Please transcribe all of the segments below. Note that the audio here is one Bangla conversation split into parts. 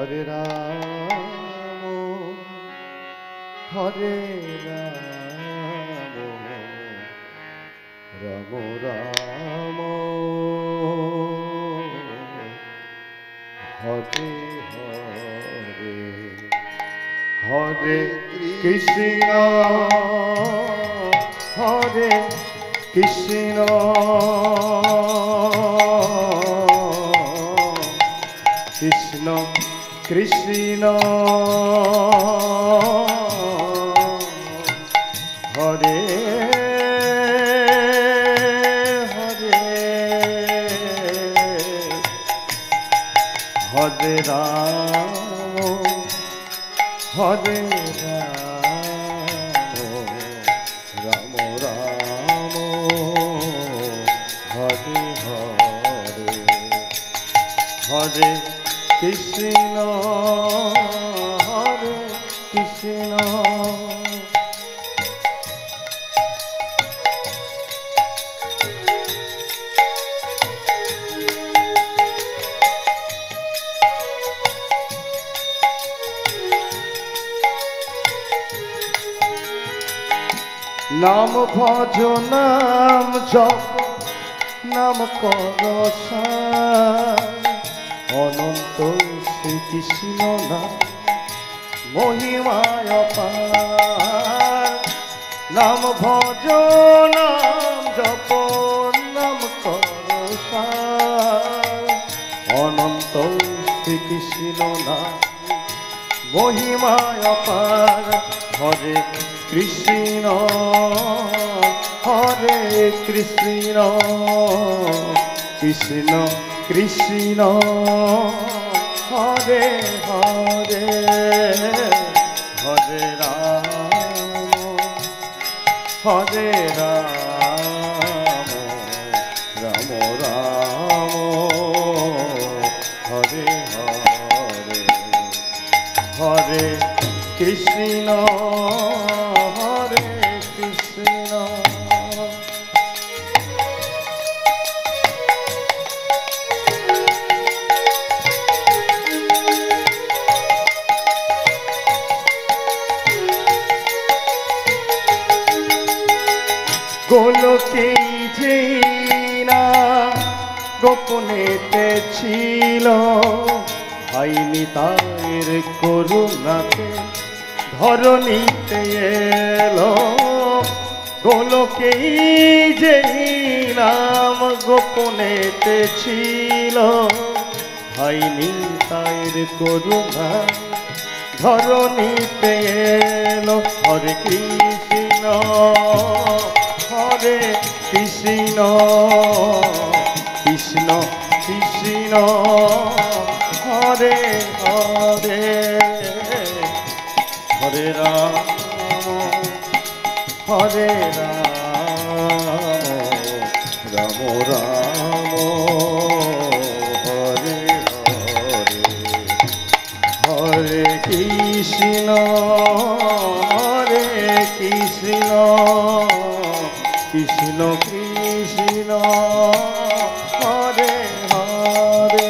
হরে রাম হরে রাম রাম রাম হরে হরে হরে কৃষ্ণ হরে কৃষ্ণ কৃষ্ণ কৃষ্ণ হরে হরে হরে রাম হরে রাম রাম রাম হরে হরে হরে কৃষ্ণ হরে কৃষ্ণ নাম ভজ নাম জপ নাম কর অনন্ত শ্রীকৃষ্ণ নাম মহিমায় অপার নাম ভজ নাম জপ নাম কর অনন্ত শ্রীকৃষ্ণ নাম মহিমায় অপার হরে কৃষ্ণ হরে কৃষ্ণ কৃষ্ণ কৃষ্ণ হরে হরে হরে রাম হরে রাম রাম রাম হরে হরে হরে কৃষ্ণ হরে কৃষ্ণ গোলকে যে না গোপনেতে ছিল হয়নি তার করুণাতে ধরণীতে এলো গোলকে যে নাম গোপনেতে ছিল হয়নি তার করুণা ধরণীতে এলো হরে কৃষ্ণ হরে কৃষ্ণ কৃষ্ণ কৃষ্ণ হরে হরে হরে রাম হরে রাম রাম রাম হরে হরে হরে কৃষ্ণ হরে কৃষ্ণ কৃষ্ণ কৃষ্ণ হরে হরে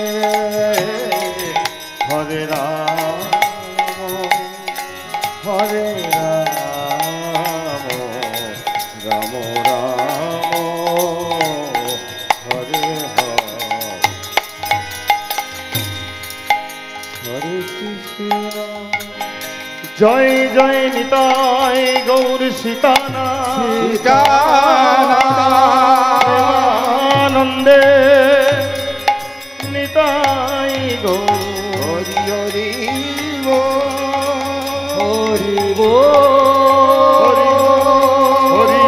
হরে রাম হরে রাম রাম রাম হরে হরে কৃষ্ণ জয় জয় নিতাই গৌর সীতানা আনন্দে নিতাই গৌর হরি হরি হরি হরি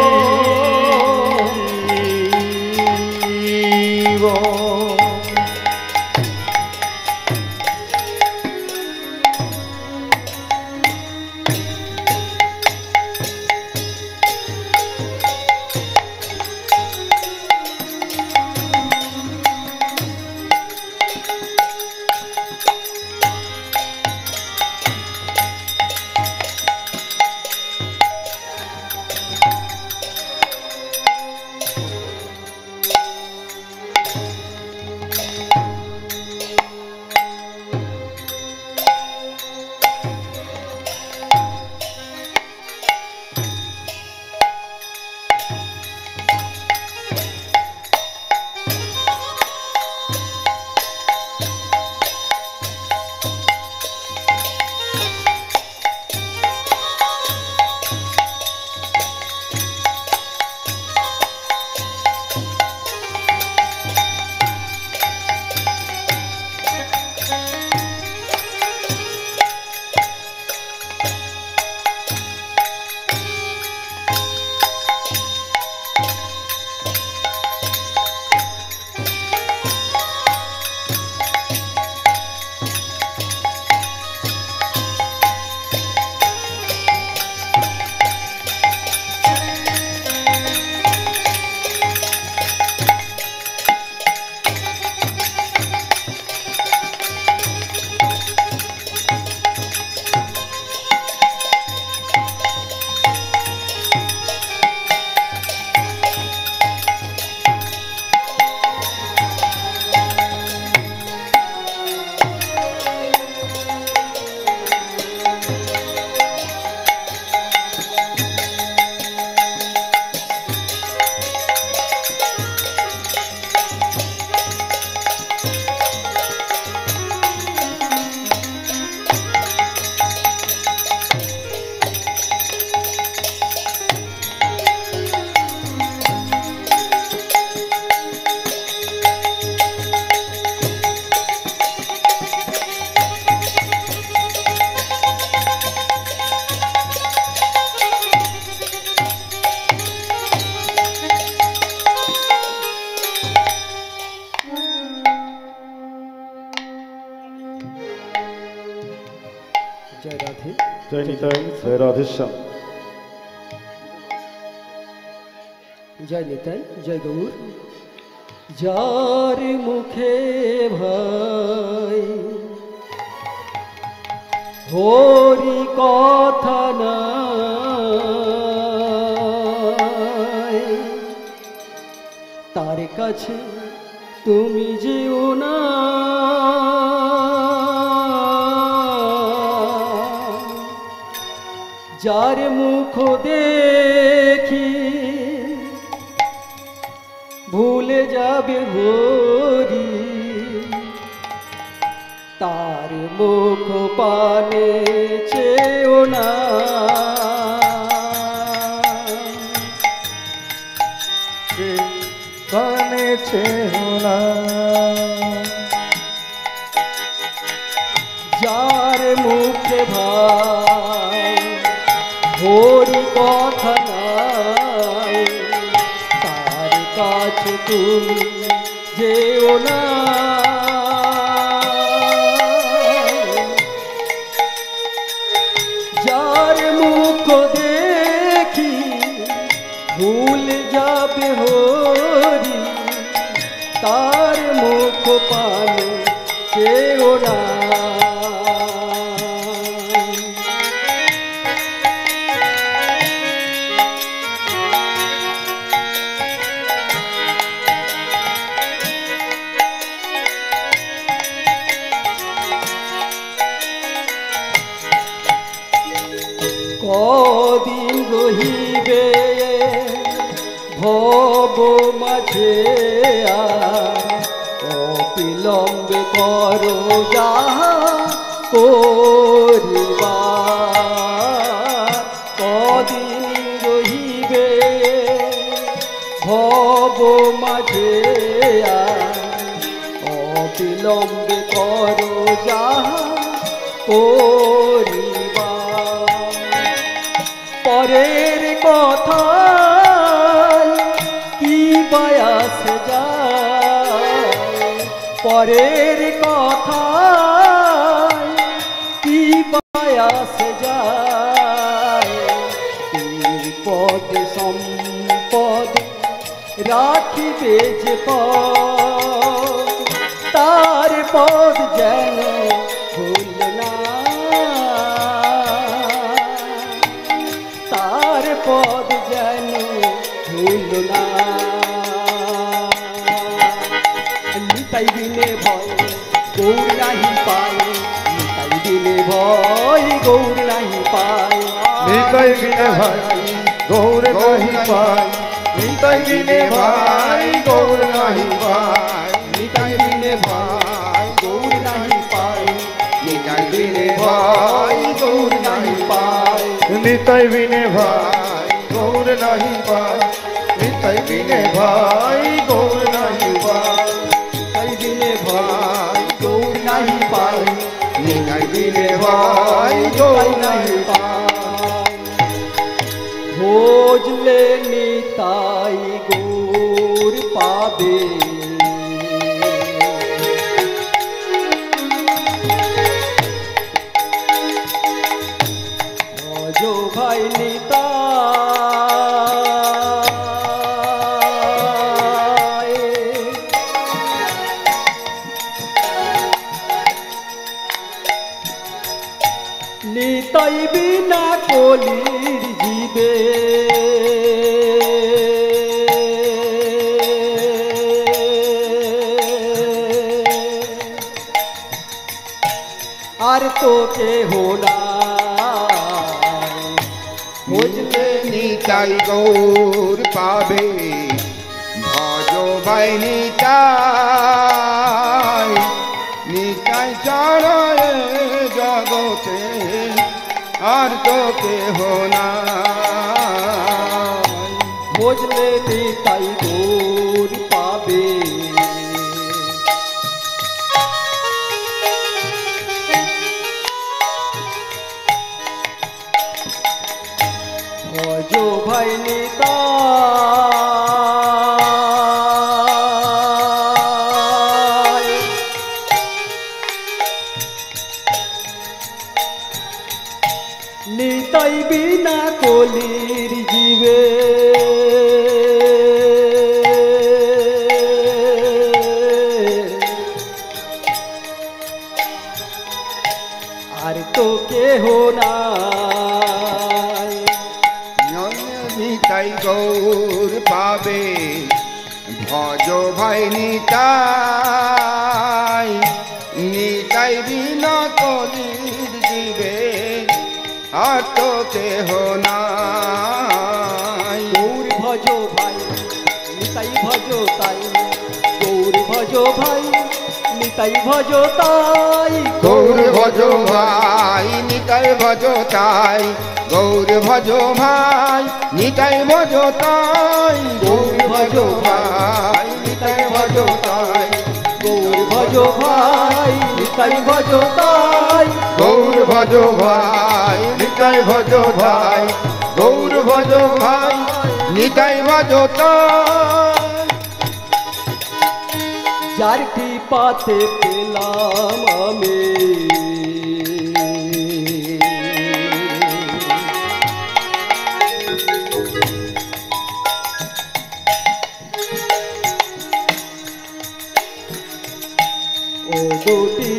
জয় রাধে। জয় নিতাই, জয় রাধেশ্যাম। জয় নিতাই, জয় গৌর। যার মুখে ভাই হরি কথা নাই, তার কাছে তুমি যেও না। যার মুখ দেখি ভুলে যাবে হরি, তার মুখ পানে চেও না। পানে চেও না। যার মুখে ভাই হরি কথা নাই, তার কাছে তুমি যেও না। যার মুখ দেখি ভুল যাবে হরি, তার মুখ পানে চেও না। কদিন রহিবে ভব মাঝে, অবিলম্বে করো যাহা করিবার। কদিন রহিবে ভব মাঝে, অবিলম্বে করো যাহা করিবার। পরের কথা কি বায়াস যায়, পরের কথা কি বায়াস যায়। বিপদ সম্পদ রাখিবে যে পদ, তার পদ যেন ভুল না। তার পদ যেন ভুল না। নিতাই বিনে ভয় গৌর নাহি পায়, নিতাই বিনে ভয় গৌর নাহি পায়। নিতাই বিনে ভাই গৌর নাহি পায়, নিতাই বিনে ভাই গৌর নাহি পায়। নিতাই বিনে ভয় গৌর নাহি পায়, নিতাই বিনে ভাই গৌর নাহি পায়। নিতাই বিনে ভাই গৌর নাহি পায়, নিতাই বিনে ভাই গৌর নাহি পায়। নিতাই বিনে ভয় গৌর নাহি পায়, নিতাই বিনে ভাই গৌর নাহি পায়। ভোজলে নিতাই গৌর পাবে, ভজ ভাই নিতাই। নিতাই বিনা কলির জীবে, আর তো কেহ নাই। বুঝলে নিতাই গৌর পাবে, ভজ ভাই নিতাই। নিতাই ছাড়া এ জগতে আর তো কেহ নাই। বুঝলে নিতাই গৌর পাবে, ভজ ভাই নিতাই। নিতাই বিনা কলির জীবে আর তো কেহ নাই নিতাই গৌর পাবে ভজ ভাই নিতাই নিতাই বিনা কলির জীবে আর তো কেহ নাই গৌর ভজ ভাই নিতাই ভজ তাই গৌর ভজ ভাই নিতাই ভজ তাই গৌর ভজ ভাই নিতাই ভজ তাই গৌর ভজ ভাই নিতাই ভজ তাই গৌর ভজ ভাই নিতাই ভজ তাই গৌর ভজ ভাই নিতাই ভজ তাই গৌর ভজ ভাই নিতাই ভজ ভাই গৌর ভজ ভাই নিতাই ভজ তাই যার কৃপাতে পেলাম আমি ও দুটি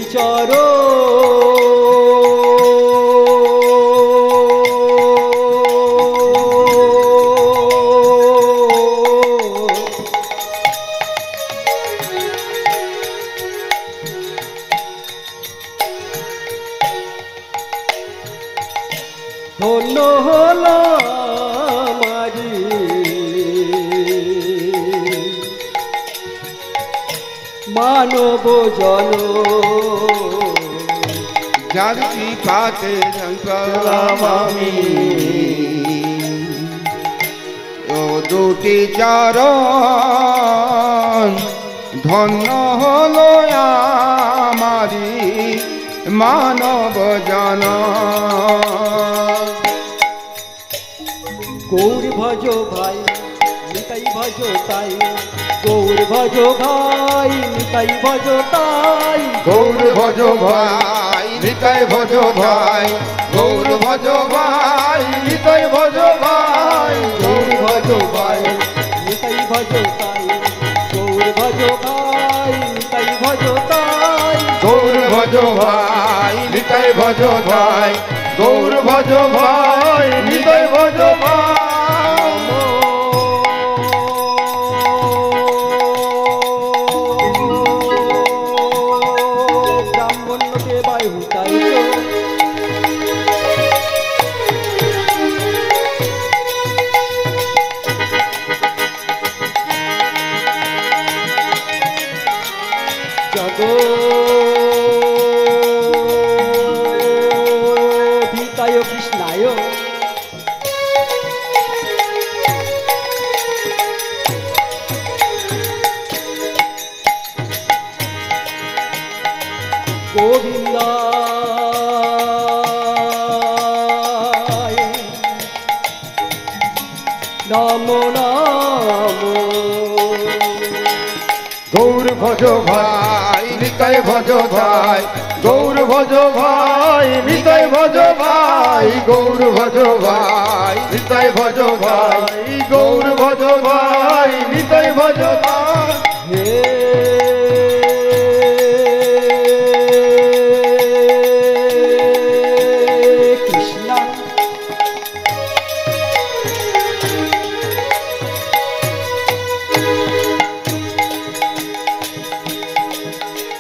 ধন্য হল মারি মানব জন যার কৃপাতে পেলাম আমি ও দুটি চরণ ধন্য হলো আমারি মানব জন গৌর ভজ ভাই নিতাই ভজ তাই গৌর ভজ ভাই নিতাই ভজ তাই গৌর ভজ ভাই নিতাই ভজ ভাই গৌর ভজ ভাই নিতাই ভজ ভাই গৌর ভজ ভাই নিতাই ভজ তাই গৌর ভজ ভাই নিতাই ভজ তাই গৌর ভজ ভাই নিতাই ভজ ভাই গৌর ভজ ভাই নিতাই ভজ ভাই ব্রাহ্মণকে বায়ু তাই জগদ্ধিতায় কৃষ্ণায় গোবিন্দায় নমো নমো গৌর ভজ ভাই নিতাই ভজ ভাই গৌর ভজ ভাই নিতাই ভজ ভাই গৌর ভজ ভাই নিতাই ভজ ভাই গৌর ভজ ভাই নিতাই ভজ ভাই হে কৃষ্ণ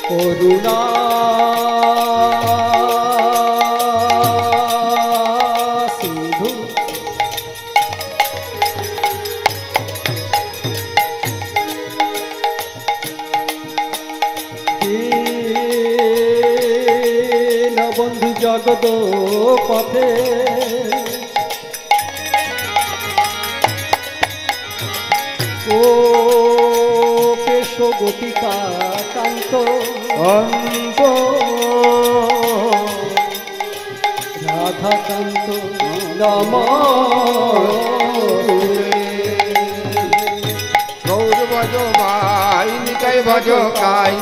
করুণা সিন্ধু বন্ধু জগদ পথে ও পেশ গোপিকা কান্ত অন্ত রাধাকান্ত নম গৌর ভজ ভাই নিতাই ভজ কাই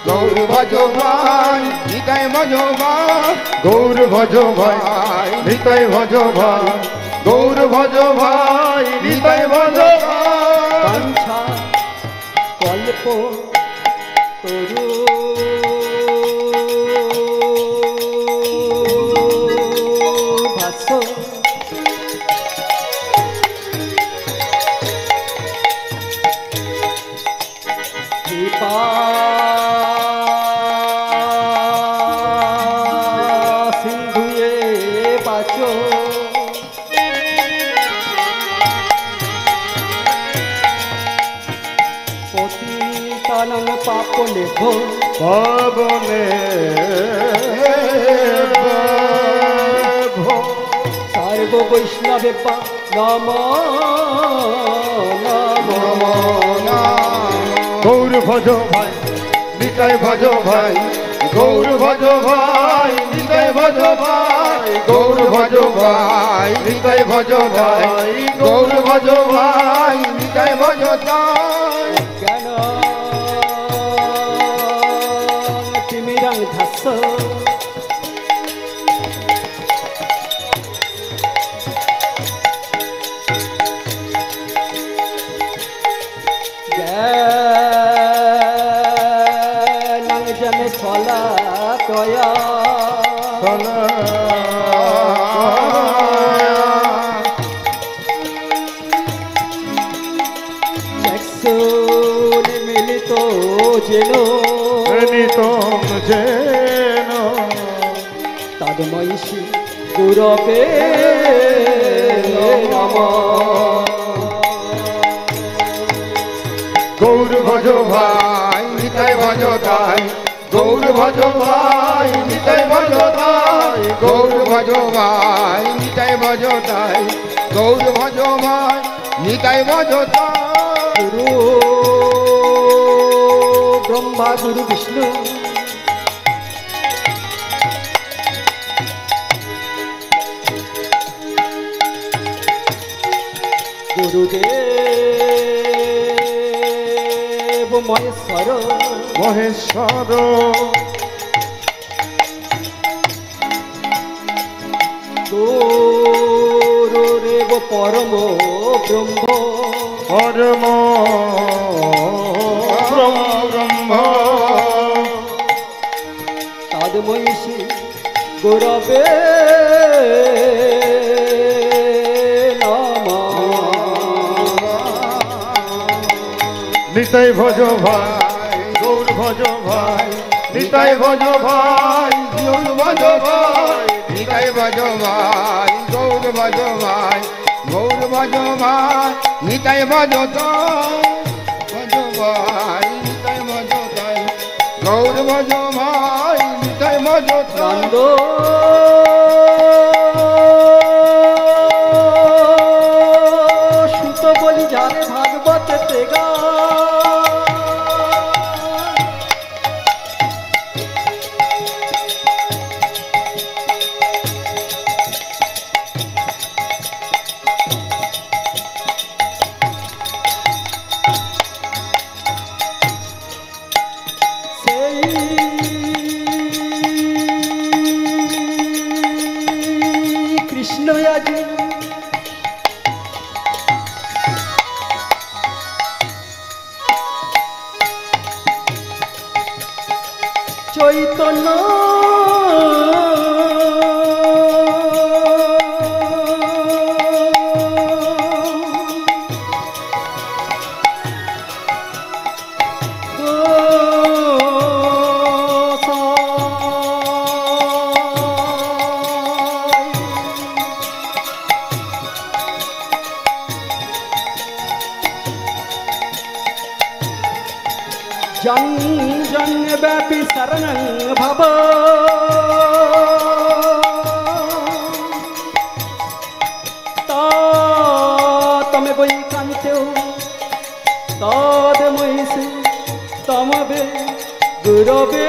গৌর ভজ ভাই নিতাই ভজ ভাই গৌর ভজ ভাই নিতাই ভজ ভাই গৌর ভজ ভাই নিতাই ভজ ভাই কাঞ্ছা কল্প তরু ভাস কৃপা সিন্ধুয়ে বাচো পতিতানং পাপনেভ্যো পাবনে সর্ব বৈষ্ণবেভ্যো নমো নমো গৌর ভজ ভাই নিতাই ভজ ভাই গৌর ভজ ভাই নিতাই ভজ ভাই গৌর ভজ ভাই নিতাই ভজ ভাই গৌর ভজ ভাই নিতাই ভজ ভাই জ্ঞান তিমিরং ধাস জ্ঞানং জন শলাকয়া চক্ষুর মিলিত যেন নিতম যেন তদময়ী গুরবে নমঃ গৌর ভজ ভাই নিতাই ভজ তাই গৌর ভজ ভাই নিতাই ভজ তাই গৌর ভজ ভাই নিতাই ভজ তাই গৌর ভজ ভাই নিতাই ভজ তাই গুরু ব্রহ্মা গুরু বিষ্ণু গুরুদেব মহেশ্বর মহেশ্বর গুরুদেব পরম ব্রহ্ম পরম ব্রহ্ম তদময়ী গুরবে নিতাই ভজ ভাই গৌর ভজ ভাই নিতাই ভজ ভাই গৌর ভজ ভাই নিতাই ভজ ভাই গৌর ভজ ভাই গৌর ভজ ভাই নিতাই ভজ ভজ ভাই নিতাই ভজ তাই গৌর ভজ ভাই নিতাই ভজ নন্দ সুত বলি যারে ভাগবত তেগা কৃষ্ণ আজি চৈতন্য জং জং ব্যাপী শরণং ভব তমে বৈকান্তেও তদময়ী তমবে গুরবে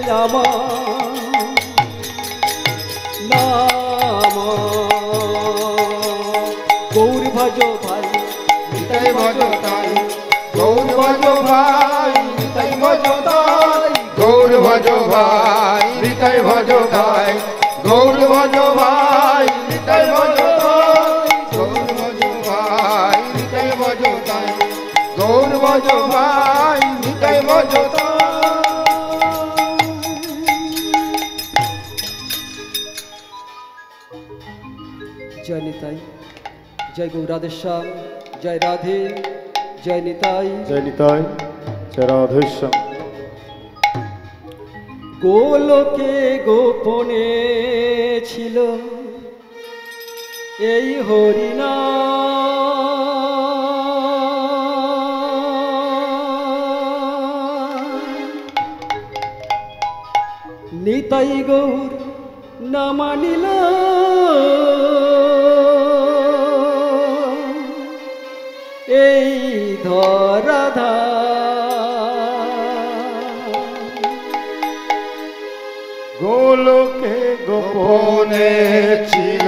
নমঃ নমঃ গৌর ভজ ভাই নিতাই ভজ তাই গৌর ভজ ভাই ভাই নিতাই ভজ ভাই গৌর ভজ ভাই নিতাই ভজ গৌর ভজ ভাই নিতাই ভজ গৌর ভজ ভাই নিতাই ভজ জয় নিতাই, জয় গৌরাধেশ্যাম, জয় রাধে, জয় নিতাই। জয় নিতাই, জয় রাধেশ্যাম। গোলকে গোপনে ছিল এই হরিনা, নিতাই গৌর না মানিল এই ধরাধা। গোলকে গোপনে ছিল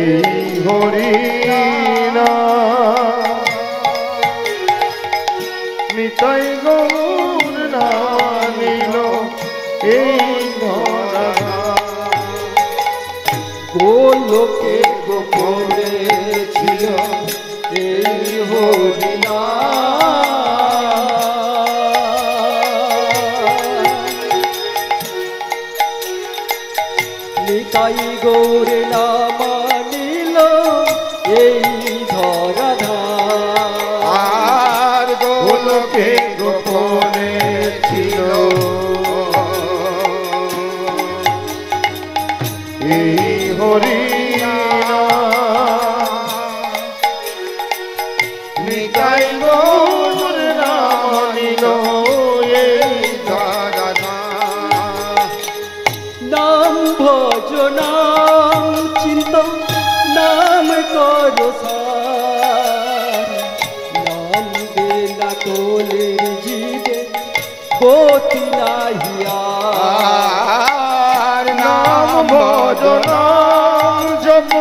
এই হরিনা, নিতাই গৌর না নিল এই ধরা। গোলকে গোপনে ছিল এই হরিনা, নিতাই গৌর না মানিল এই ধরাধাম। আর গোলকে গোপনে ছিল এই হরিনা, নিতাই গৌর না মানিল এই ধরা। নাম ভজ নাম চিন্ত নাম করো সার, নাম দে না কোলের জীবে গতি নাহিয়া। আর নাম ভজ নাম জপ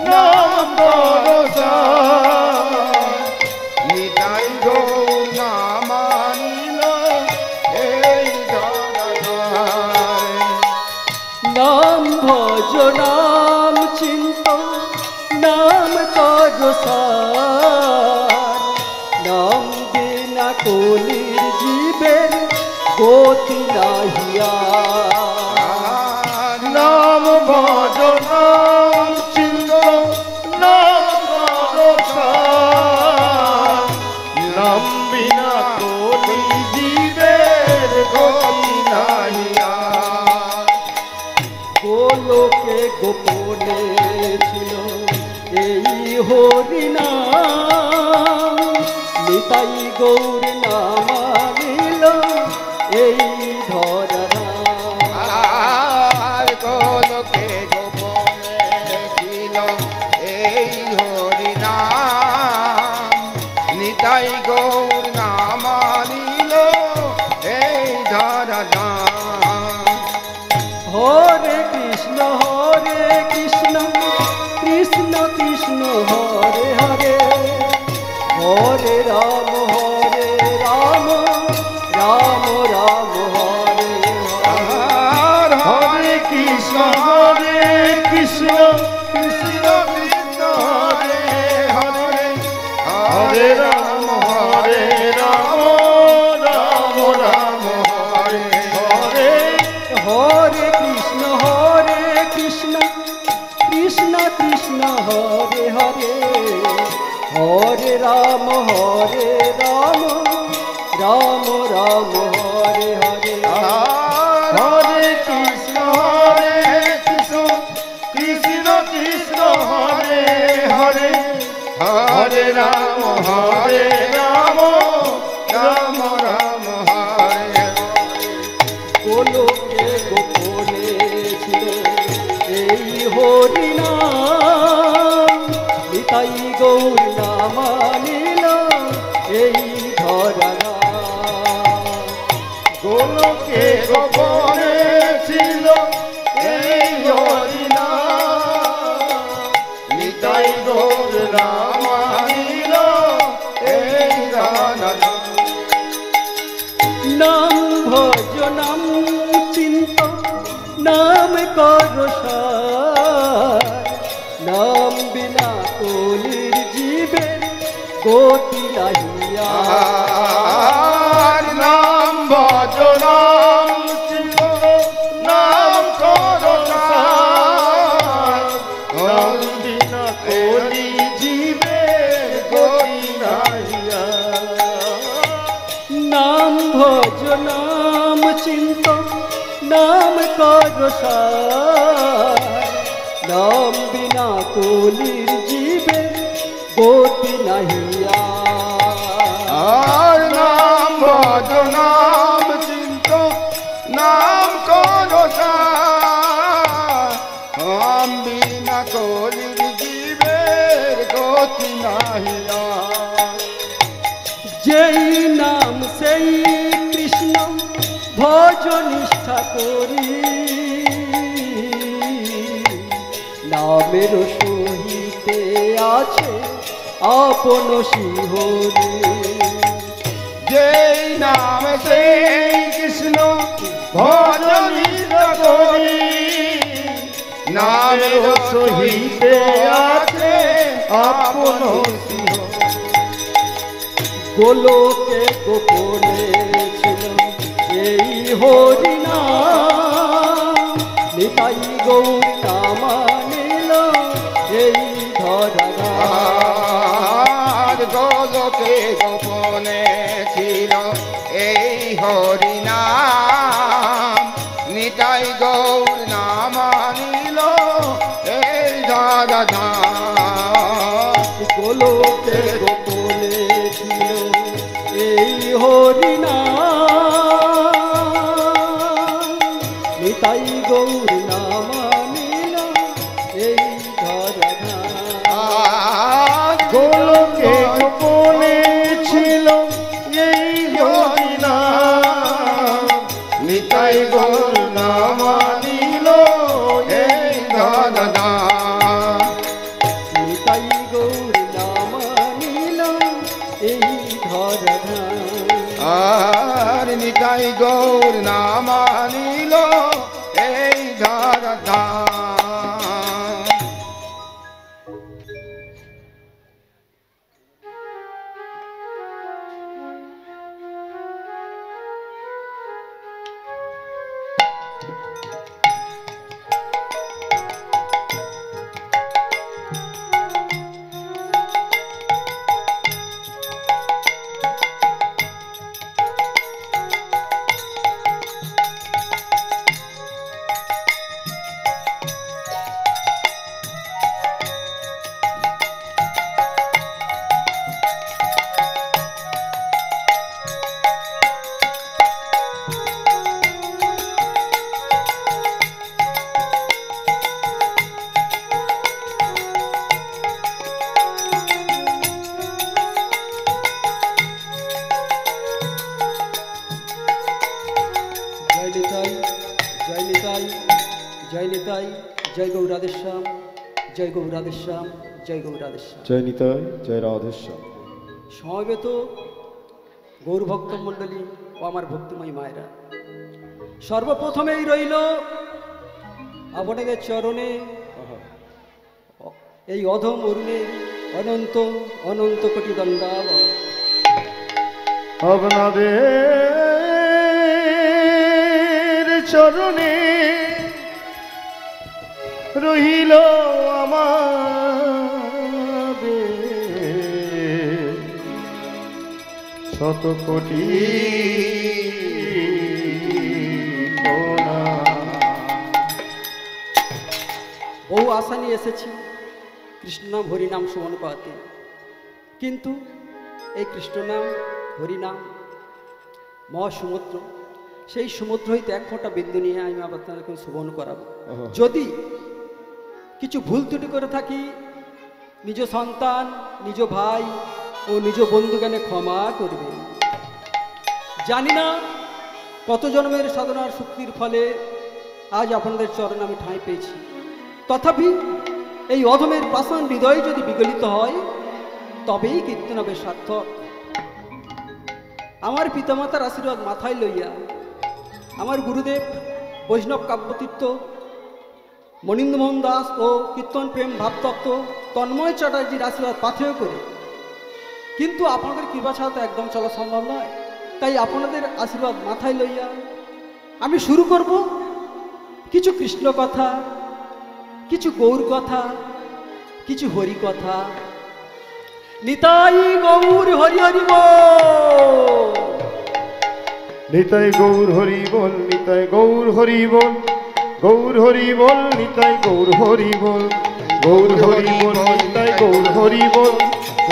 নাম করো, নিতাই গৌর না মানিল এই ধরা। নাম ভজ নাম চিন্ত নাম করো সার, নাম দে না কোলের জীবের গতি নাহিয়া। নাম ভজ নাম চিন্ত নাম করো, নাম বিনা কোটি জীবের গতি নাহিয়া। গোলকে গোপনে ছিল এই হরিনা, নিতাই গৌর না মানিল এই ধরাধাম। আর গোলকে গোপনে ছিল এই হরিনাম, নিতাই গৌর না মানিল এই ধরাধাম। হরে কৃষ্ণ কৃষ্ণ কৃষ্ণ হরে হরে, হরে রাম রাম রাম হরে হরে। আর হরে কৃষ্ণ কৃষ্ণ কৃষ্ণ হরে হরে, হরে রাম রাম রাম হরে হরে। হরে কৃষ্ণ কৃষ্ণ কৃষ্ণ হরে হরে, হরে রাম রাম রাম হরে হরে। হরে কৃষ্ণ কৃষ্ণ কৃষ্ণ কৃষ্ণ হরে হরে, হরে রাম রাম রাম হরে। গোলকে গোপনে ছিল এই হরিনা, নিতাই গৌর না মানিল এই ধরাধাম। গোলকে গোপনে ছিল এই হরিনা, নিতাই গৌর না মানিল এই ধরা। করো সার, নাম বিনা কলির জীবের গতি নাহিয়া। আর নাম ভজ নাম শিব নাম করো সার, নাম বিনা কলি জীবের গতি নাহিয়া। নাম ভজ নাম চিন্ত নাম করো সার, নাম বিনা কলির জীবের গতি নাহিয়া। আর নাম ভজ নাম চিন্ত নাম করো সার, নাম বিনা কলির জীবের গতি নাহিয়া। যেই নাম সেই কৃষ্ণ ভজ নিষ্ঠা করি, নামের সহিতে আছে আপন শিহরি। যেই নাম সেই কৃষ্ণ ভজনি করি, নামের সহিতে আছে আপন সিংহ। গোলকে গোপনে ছিল এই হরি নাম, নিতাই গৌর নামানিল এই ধরা। আর গোলকে গোপনে ছিল এই হরি নাম, নিতাই গৌর নামানিল এই ধরা। গোলকে গোপনে ছিল এই হরি নাম, নিতাই গৌর নামানিল এই ধরা। আর গোলকে গোপনে ছিল এই হরি নাম, নিতাই গৌর নামানিল এই ধরা। নিতাই গৌর নামানিল এই ধরা। আর নিতাই গৌর নামানিল এই ধরা। জয় নিতাই, জয় নিতাই, জয় নিতাই, জয় গৌরাধেশ্যাম, জয় গৌরাধেশ্যাম, জয় গৌরাধেশ্যাম। জয় নিতাই, জয় রাধেশ্যাম। সমবেত গৌরভক্ত মণ্ডলী ও আমার ভক্তিময়ী মায়েরা, সর্বপ্রথমেই রইল আপনাদের চরণে এই অধম অরুণের অনন্ত অনন্ত কোটি দণ্ডাবত। আপনাদের চরণে রহিল আমাদের শত কোটি প্রণাম। বহু আশা নিয়ে এসেছি কৃষ্ণনাম হরিনাম সুমন পাতে, কিন্তু এই কৃষ্ণনাম হরিনাম মহাসমুদ্র, সেই সমুদ্র হইতে এক ফোঁটা বিন্দু নিয়ে আমি আপনাদের সুবর্ণ করাবো। যদি কিছু ভুল ত্রুটি করে থাকি, নিজ সন্তান, নিজ ভাই ও নিজ বন্ধুগানে ক্ষমা করবেন। জানি না কত জন্মের সাধনার শক্তির ফলে আজ আপনাদের চরণে আমি ঠাঁই পেয়েছি, তথাপি এই অধমের পাষাণ হৃদয় যদি বিগলিত হয় তবেই কীর্তন হবে সার্থক। আমার পিতামাতার আশীর্বাদ মাথায় লইয়া আমার গুরুদেব বৈষ্ণব কাব্যতীর্থ মনীন্দ্রমোহন দাস ও কীর্তন প্রেম ভাবতত্ত্ব তন্ময় চ্যাটার্জির আশীর্বাদ পাথেয় করে, কিন্তু আপনাদের কৃপা ছাড়া তো একদম চলা সম্ভব নয়। তাই আপনাদের আশীর্বাদ মাথায় লইয়া আমি শুরু করব কিছু কৃষ্ণ কথা, কিছু গৌর কথা, কিছু হরি কথা। নিতাই গৌর হরি হরি বল, নিতাই গৌর হরি বল, নিতাই গৌর হরি বল, গৌর হরি বল, নিতাই গৌর হরি বল, গৌর হরি বল, নিতাই গৌর হরি বল,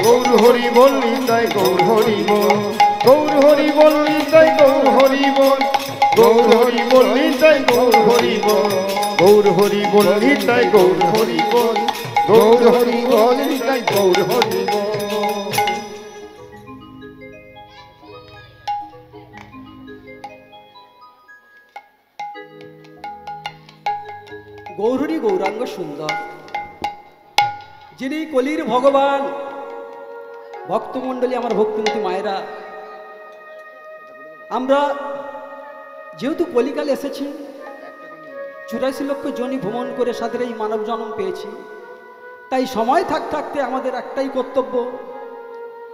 গৌর হরি বল, নিতাই গৌর হরি বল, গৌর হরি বল, নিতাই গৌর হরি বল, গৌর হরি বল, নিতাই গৌর হরি বল, গৌর হরি বল, নিতাই গৌর হরি বল, গৌর হরি বল, নিতাই গৌর হরি বল। গৌরী গৌরাঙ্গ সুন্দর, যিনি কলির ভগবান। ভক্তমণ্ডলী, আমার ভক্তিমতী মায়েরা, আমরা যেহেতু কলিকালে এসেছি, 84 লক্ষ জনি ভ্রমণ করে সাথে এই মানব জন্ম পেয়েছি, তাই সময় থাকতে আমাদের একটাই কর্তব্য,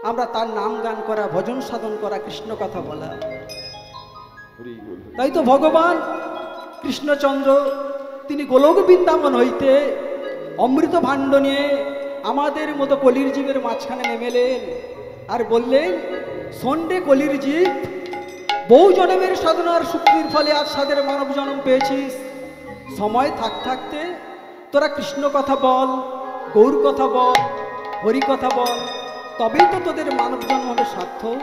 আমরা তার নাম গান করা, ভজন সাধন করা, কৃষ্ণ কথা বলা। তাই তো ভগবান কৃষ্ণচন্দ্র তিনি গোলক বৃন্দাবন হইতে অমৃত ভাণ্ড নিয়ে আমাদের মতো কলির জীবের মাঝখানে নেমেলেন আর বললেন, সন্ডে কলির জীব, বহু জন্মের সাধনার শক্তির ফলে আজ সাদের মানব জন্ম পেয়েছিস। সময় থাকতে তোরা কৃষ্ণ কথা বল, গৌর কথা বল, হরি কথা বল, তবেই তো তোদের মানব জন্ম হবে সার্থক।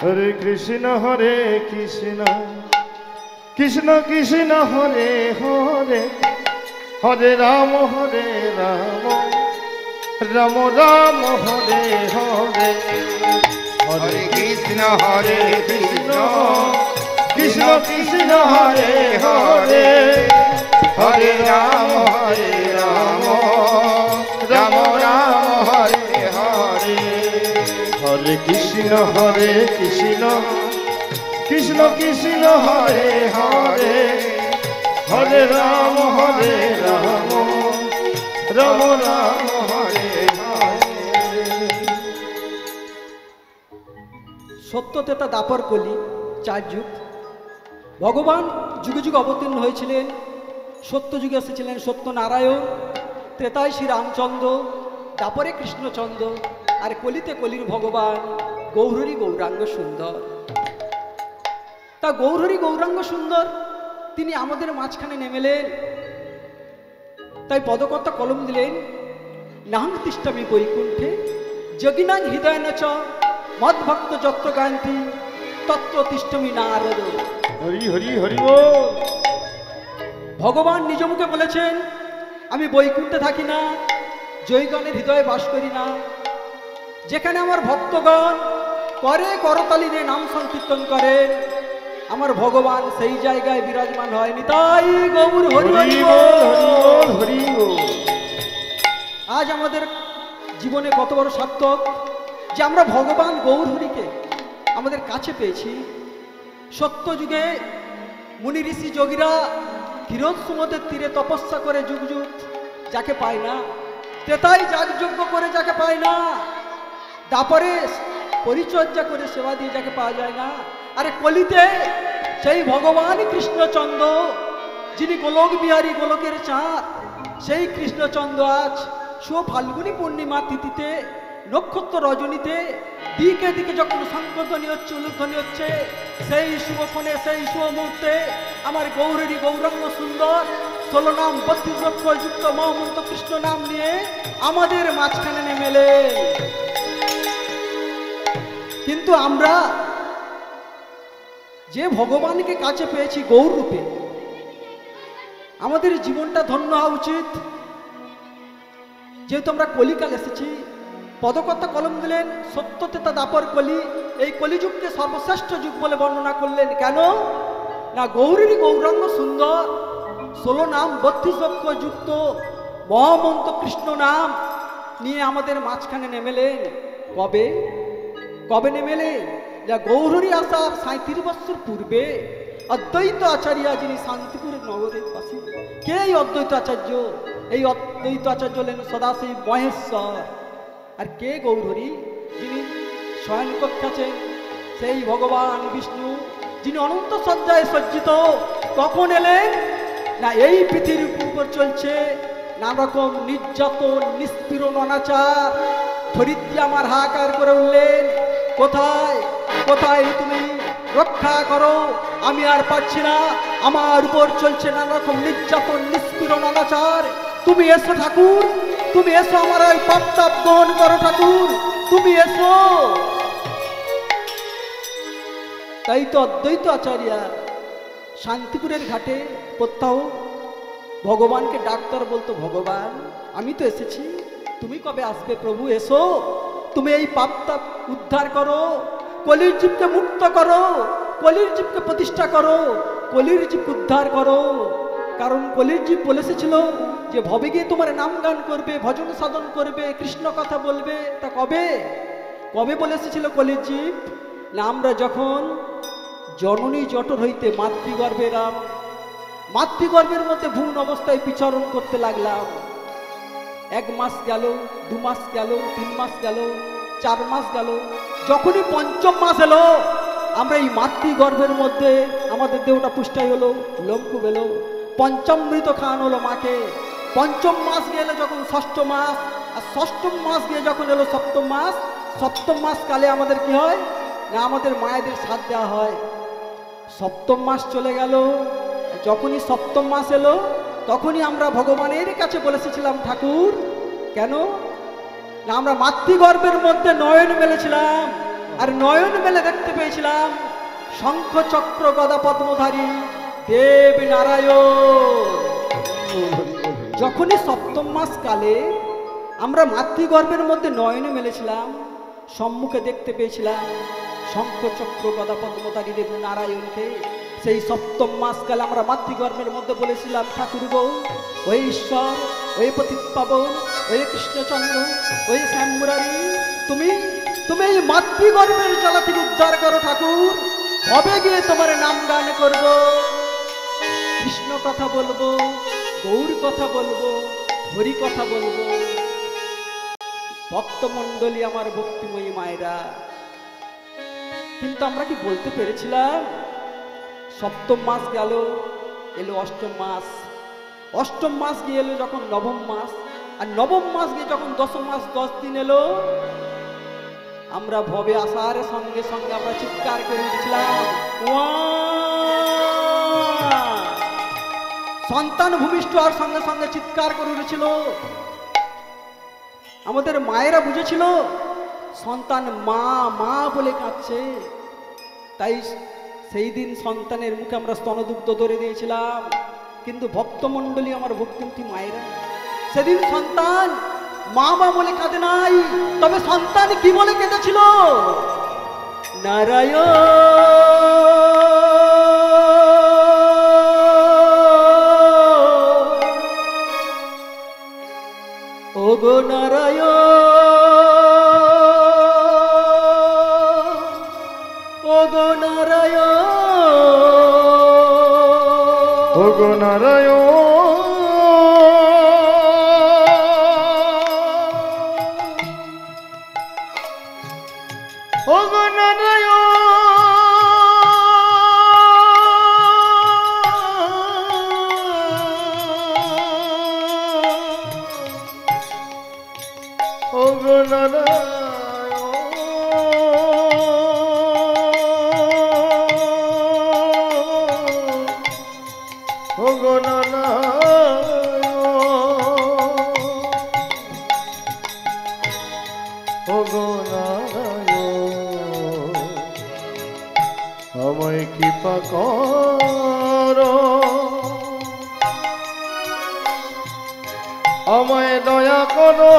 হরে কৃষ্ণ কৃষ্ণ কৃষ্ণ হরে হরে, হরে রাম রাম রাম হরে হরে, হরে কৃষ্ণ হরে কৃষ্ণ, কৃষ্ণ কৃষ্ণ হরে হরে, হরে রাম রাম রাম হরে হরে। হরে কৃষ্ণ কৃষ্ণ কৃষ্ণ হরে হরে, হরে রাম রাম রাম হরে হরে। সত্য, তেতা, দাপর, কলি, 4 যুগ। ভগবান যুগে যুগে অবতীর্ণ হয়েছিলেন। সত্য যুগে এসেছিলেন সত্যনারায়ণ, ত্রেতায় শ্রী রামচন্দ্র, দাপরে কৃষ্ণচন্দ্র, আর কলিতে কলির ভগবান গৌরী গৌরাঙ্গ সুন্দর। তা গৌরী গৌরাঙ্গ সুন্দর তিনি আমাদের মাঝখানে নেমেলেন। তাই পদকর্তা কলম দিলেন, নাহং তিষ্ঠামি বৈকুণ্ঠে যোগিনাং হৃদয় নচ মদ্ভক্ত যত্র গান্তি তত্র তিষ্ঠামি নারদ। হরি হরি হরি বল। ভগবান নিজ মুখে বলেছেন, আমি বৈকুণ্ঠে থাকি না, জয়গণের হৃদয়ে বাস করি না। যেখানে আমার ভক্তগণ করে করতালি দিয়ে নাম সংকীর্তন করেন, আমার ভগবান সেই জায়গায় বিরাজমান হয়নি। তাই গৌর হরি হরি বল, হরি বল। আজ আমাদের জীবনে কত বড় সার্থক যে আমরা ভগবান গৌর হরিকে আমাদের কাছে পেয়েছি। সত্য যুগে মুনি ঋষি যোগীরা ক্ষীরোদ সমুদ্রের তীরে তপস্যা করে যুগ যুগ যাকে পায় না, ত্রেতায় যাগযজ্ঞ করে যাকে পায় না, দাপরে পরিচর্যা করে সেবা দিয়ে যাকে পাওয়া যায় না, আরে কলিতে সেই ভগবান কৃষ্ণচন্দ্র যিনি গোলক বিহারী, গোলকের চাঁদ, সেই কৃষ্ণচন্দ্র আজ শুভ ফাল্গুনী পূর্ণিমা তিথিতে নক্ষত্র রজনীতে দিকে দিকে যখন সংকল্পনী হচ্ছে, উলুধ্বনি হচ্ছে, সেই শুভক্ষণে সেই শুভ মুহূর্তে আমার গৌরী গৌরাঙ্গ সুন্দর 16 নাম 32 লক্ষ যুক্ত মহামন্ত্র কৃষ্ণ নাম নিয়ে আমাদের মাঝখানে নেমেলে। কিন্তু আমরা যে ভগবানকে কাছে পেয়েছি গৌর রূপে, আমাদের জীবনটা ধন্য হওয়া উচিত। যেহেতু আমরা কলিকাল এসেছি, পদকর্তা কলম দিলেন, সত্য তেতা দাপর কলি, এই কলিযুগকে সর্বশ্রেষ্ঠ যুগ বলে বর্ণনা করলেন। কেন না, গৌরী গৌরাঙ্গ সুন্দর 16 নাম 32 লক্ষ যুক্ত মহামন্ত্র কৃষ্ণ নাম নিয়ে আমাদের মাঝখানে নেমেলেন। কবে কবে নেমেলেন গৌরহরি আসার 37 বছর পূর্বে অদ্বৈত আচার্য যিনি শান্তিপুরের নগরের পাশে, কে এই অদ্বৈত আচার্য? এই অদ্বৈত আচার্য হলেন সদাশিব মহেশ্বর। আর কে গৌরহরি? যিনি শয়ন কক্ষে আছেন সেই ভগবান বিষ্ণু, যিনি অনন্ত সজ্জায় সজ্জিত। কখন এলেন না, এই পৃথিবীর উপর চলছে নানা রকম নির্যাতন, নিষ্পীড়ন, অনাচার। ধরিত্রী আমার হাহাকার করে উঠলেন, কোথায় কোথায় তুমি, রক্ষা করো, আমি আর পারছি না, আমার উপর চলছে নানা রকম নির্যাতন, নিষ্পীড়ন, অনাচার। তুমি এসো ঠাকুর, তুমি এসো, আমার ওই পাপ তাপ দহন করো ঠাকুর, তুমি এসো। তাই তো অদ্বৈত আচার্য শান্তিপুরের ঘাটে প্রত্যাহ ভগবানকে ডাক্তার বলতো, ভগবান আমি তো এসেছি, তুমি কবে আসবে প্রভু? এসো, তুমি এই পাপ তাপ উদ্ধার করো, কলির জীবকে মুক্ত করো, কলির জীবকে প্রতিষ্ঠা করো, কলির জীবকে উদ্ধার করো। কারণ কলির জীব বলেছিল যে ভবে গিয়ে তোমার নাম গান করবে, ভজন সাধন করবে, কৃষ্ণ কথা বলবে। তা কবে কবে বলে এসেছিল কলির জীব? না, আমরা যখন জননী জঠর হইতে মাতৃগর্ভের মধ্যে ভ্রূণ অবস্থায় বিচরণ করতে লাগলাম। 1 মাস গেল, 2 মাস গেল, 3 মাস গেল, 4 মাস গেল, যখনই 5ম মাস এলো, আমরা এই মাতৃগর্ভের মধ্যে আমাদের দেহটা পুষ্টাই হলো, লোমকূপ এলো, পঞ্চামৃত খাওয়ানো হলো মাকে। 5ম মাস গেলে যখন 6ষ্ঠ মাস, আর 6ষ্ঠ মাস গিয়ে যখন এলো 7ম মাস, 7ম মাস কালে আমাদের কি হয় না, আমাদের মায়েদের সাথ দেওয়া হয়। 7ম মাস চলে গেল, যখনই 7ম মাস এলো তখনই আমরা ভগবানের কাছে বলেছিলাম, ঠাকুর কেন না, আমরা মাতৃগর্ভের মধ্যে নয়ন মেলেছিলাম, আর নয়ন মেলে দেখতে পেয়েছিলাম শঙ্খ চক্র গদা পদ্মধারী দেব নারায়ণ। যখনই 7ম মাস কালে আমরা মাতৃগর্ভের মধ্যে নয়ন মেলেছিলাম, সম্মুখে দেখতে পেয়েছিলাম শঙ্খ চক্র গদা পদ্মধারী দেব নারায়ণকে। সেই 7ম মাস কালে আমরা মাতৃগর্ভের মধ্যে বলেছিলাম, ঠাকুর গো, ওই ঈশ্বর, ওই পতিত পাবন, ওই কৃষ্ণচন্দ্র, ওই শ্যামমুরারি, তুমি তুমি এই মাতৃগর্ভের জ্বালা থেকে উদ্ধার করো ঠাকুর। কবে গিয়ে তোমার নাম গান করব, কৃষ্ণ কথা বলবো, গৌর কথা বলবো, হরি কথা বলবো। ভক্তমণ্ডলী আমার ভক্তিময়ী মায়েরা, কিন্তু আমরা কি বলতে পেরেছিলাম? 7ম মাস গেল, এলো 8ম মাস, 8ম মাস গিয়ে এলো যখন 9ম মাস, আর 9ম মাস গিয়ে যখন 10ম মাস 10 দিন এলো, আমরা ভবে আসার সঙ্গে সঙ্গে আমরা চিৎকার করে উঠেছিলাম, সন্তান ভূমিষ্ঠ হওয়ার সঙ্গে সঙ্গে চিৎকার করে উঠেছিল। আমাদের মায়েরা বুঝেছিল সন্তান মা মা বলে কাঁদছে, তাই সেই দিন সন্তানের মুখে আমরা স্তনদুগ্ধ ধরে দিয়েছিলাম। কিন্তু ভক্তমণ্ডলী আমার ভক্তিমতী মায়েরা, সেদিন সন্তান মা মা বলে কাঁদে নাই, তবে সন্তান কি বলে কেঁদেছিল? নারায়ণ, ওগো নারায়ণ, ওগো নারায়ণ, ওগো নারায়ণ, ওগো নারায়ণ, ওগো নারায়ণ, ওগো নারায়ণ, ওগো নারায়ণ, আমায় কৃপা করো, আমায় দয়া করো,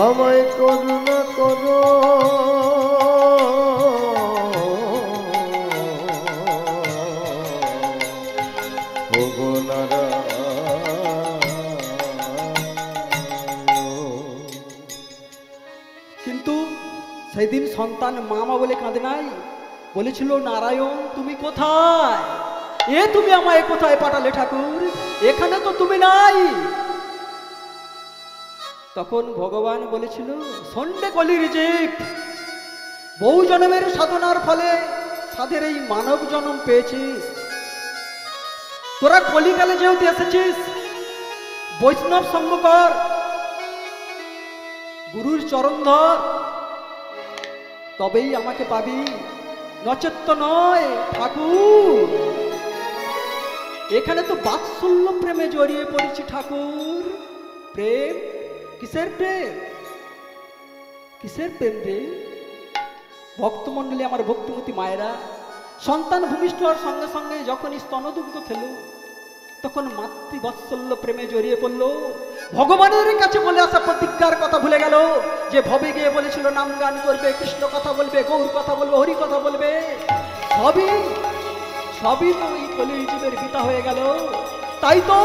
আমায় করুণা করো, ওগো নারায়ণ, সেদিন সন্তান মামা বলে কাঁদে নাই, বলেছিল নারায়ণ তুমি কোথায়, তুমি আমায় কোথায় পাঠালে ঠাকুর, এখানে তো তুমি নাই। তখন ভগবান বলেছিল সন্ডে কলির জীব, বহু জন্মের সাধনার ফলে সাধের এই মানব জন্ম পেয়েছিস, তোরা কলিকালে যেহেতু এসেছিস বৈষ্ণব সঙ্গ কর, গুরুর চরণ ধর, তবেই আমাকে পাবি, নচেত্ত নয় ঠাকুর। এখানে তো বাৎসল্য প্রেমে জড়িয়ে পড়েছি ঠাকুর। প্রেম কিসের প্রেম, কিসের প্রেম রে? ভক্তমণ্ডলী আমার ভক্তিমতী মায়েরা, সন্তান ভূমিষ্ঠ হওয়ার সঙ্গে সঙ্গে যখনই স্তনদুগ্ধ খেল তখন মাতৃবৎসল্য প্রেমে জড়িয়ে পড়ল। ভগবানের কাছে বলে আসা প্রতিজ্ঞার কথা ভুলে গেল, যে ভবে গিয়ে বলেছিল নাম গান করবে, কৃষ্ণ কথা বলবে, গৌর কথা বলবে, হরি কথা বলবে, সবই সবই তো এই কলির জীবের পিতা হয়ে গেল। তাই তো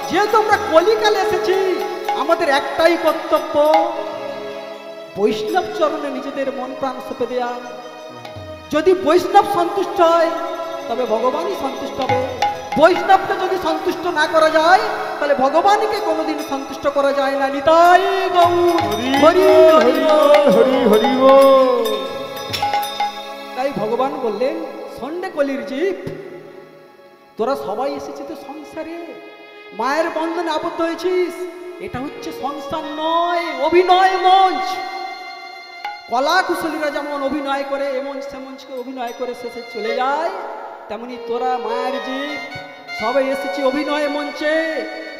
যেহেতু আমরা কলিকালে এসেছি, আমাদের একটাই কর্তব্য, বৈষ্ণব চরণে নিজেদের মন প্রাণ সঁপে দেয়া। যদি বৈষ্ণব সন্তুষ্ট হয় তবে ভগবানই সন্তুষ্ট হবে। বৈষ্ণবকে যদি সন্তুষ্ট না করা যায় তাহলে ভগবানকে কোনোদিন সন্তুষ্ট করা যায় না। নিতাই গৌর হরি হরি হরি হরি। তাই ভগবান বললেন সন্ডে কলির জীব, তোরা সবাই এসেছিস তো সংসারে, মায়ের বন্ধনে আবদ্ধ হয়েছিস, এটা হচ্ছে সংসার নয়, অভিনয় মঞ্চ। কলা কুশলীরা যেমন অভিনয় করে এমন সে মঞ্চকে অভিনয় করে শেষে চলে যায়, তেমনি তোরা মায়ের জীব সবাই এসেছি অভিনয় মঞ্চে।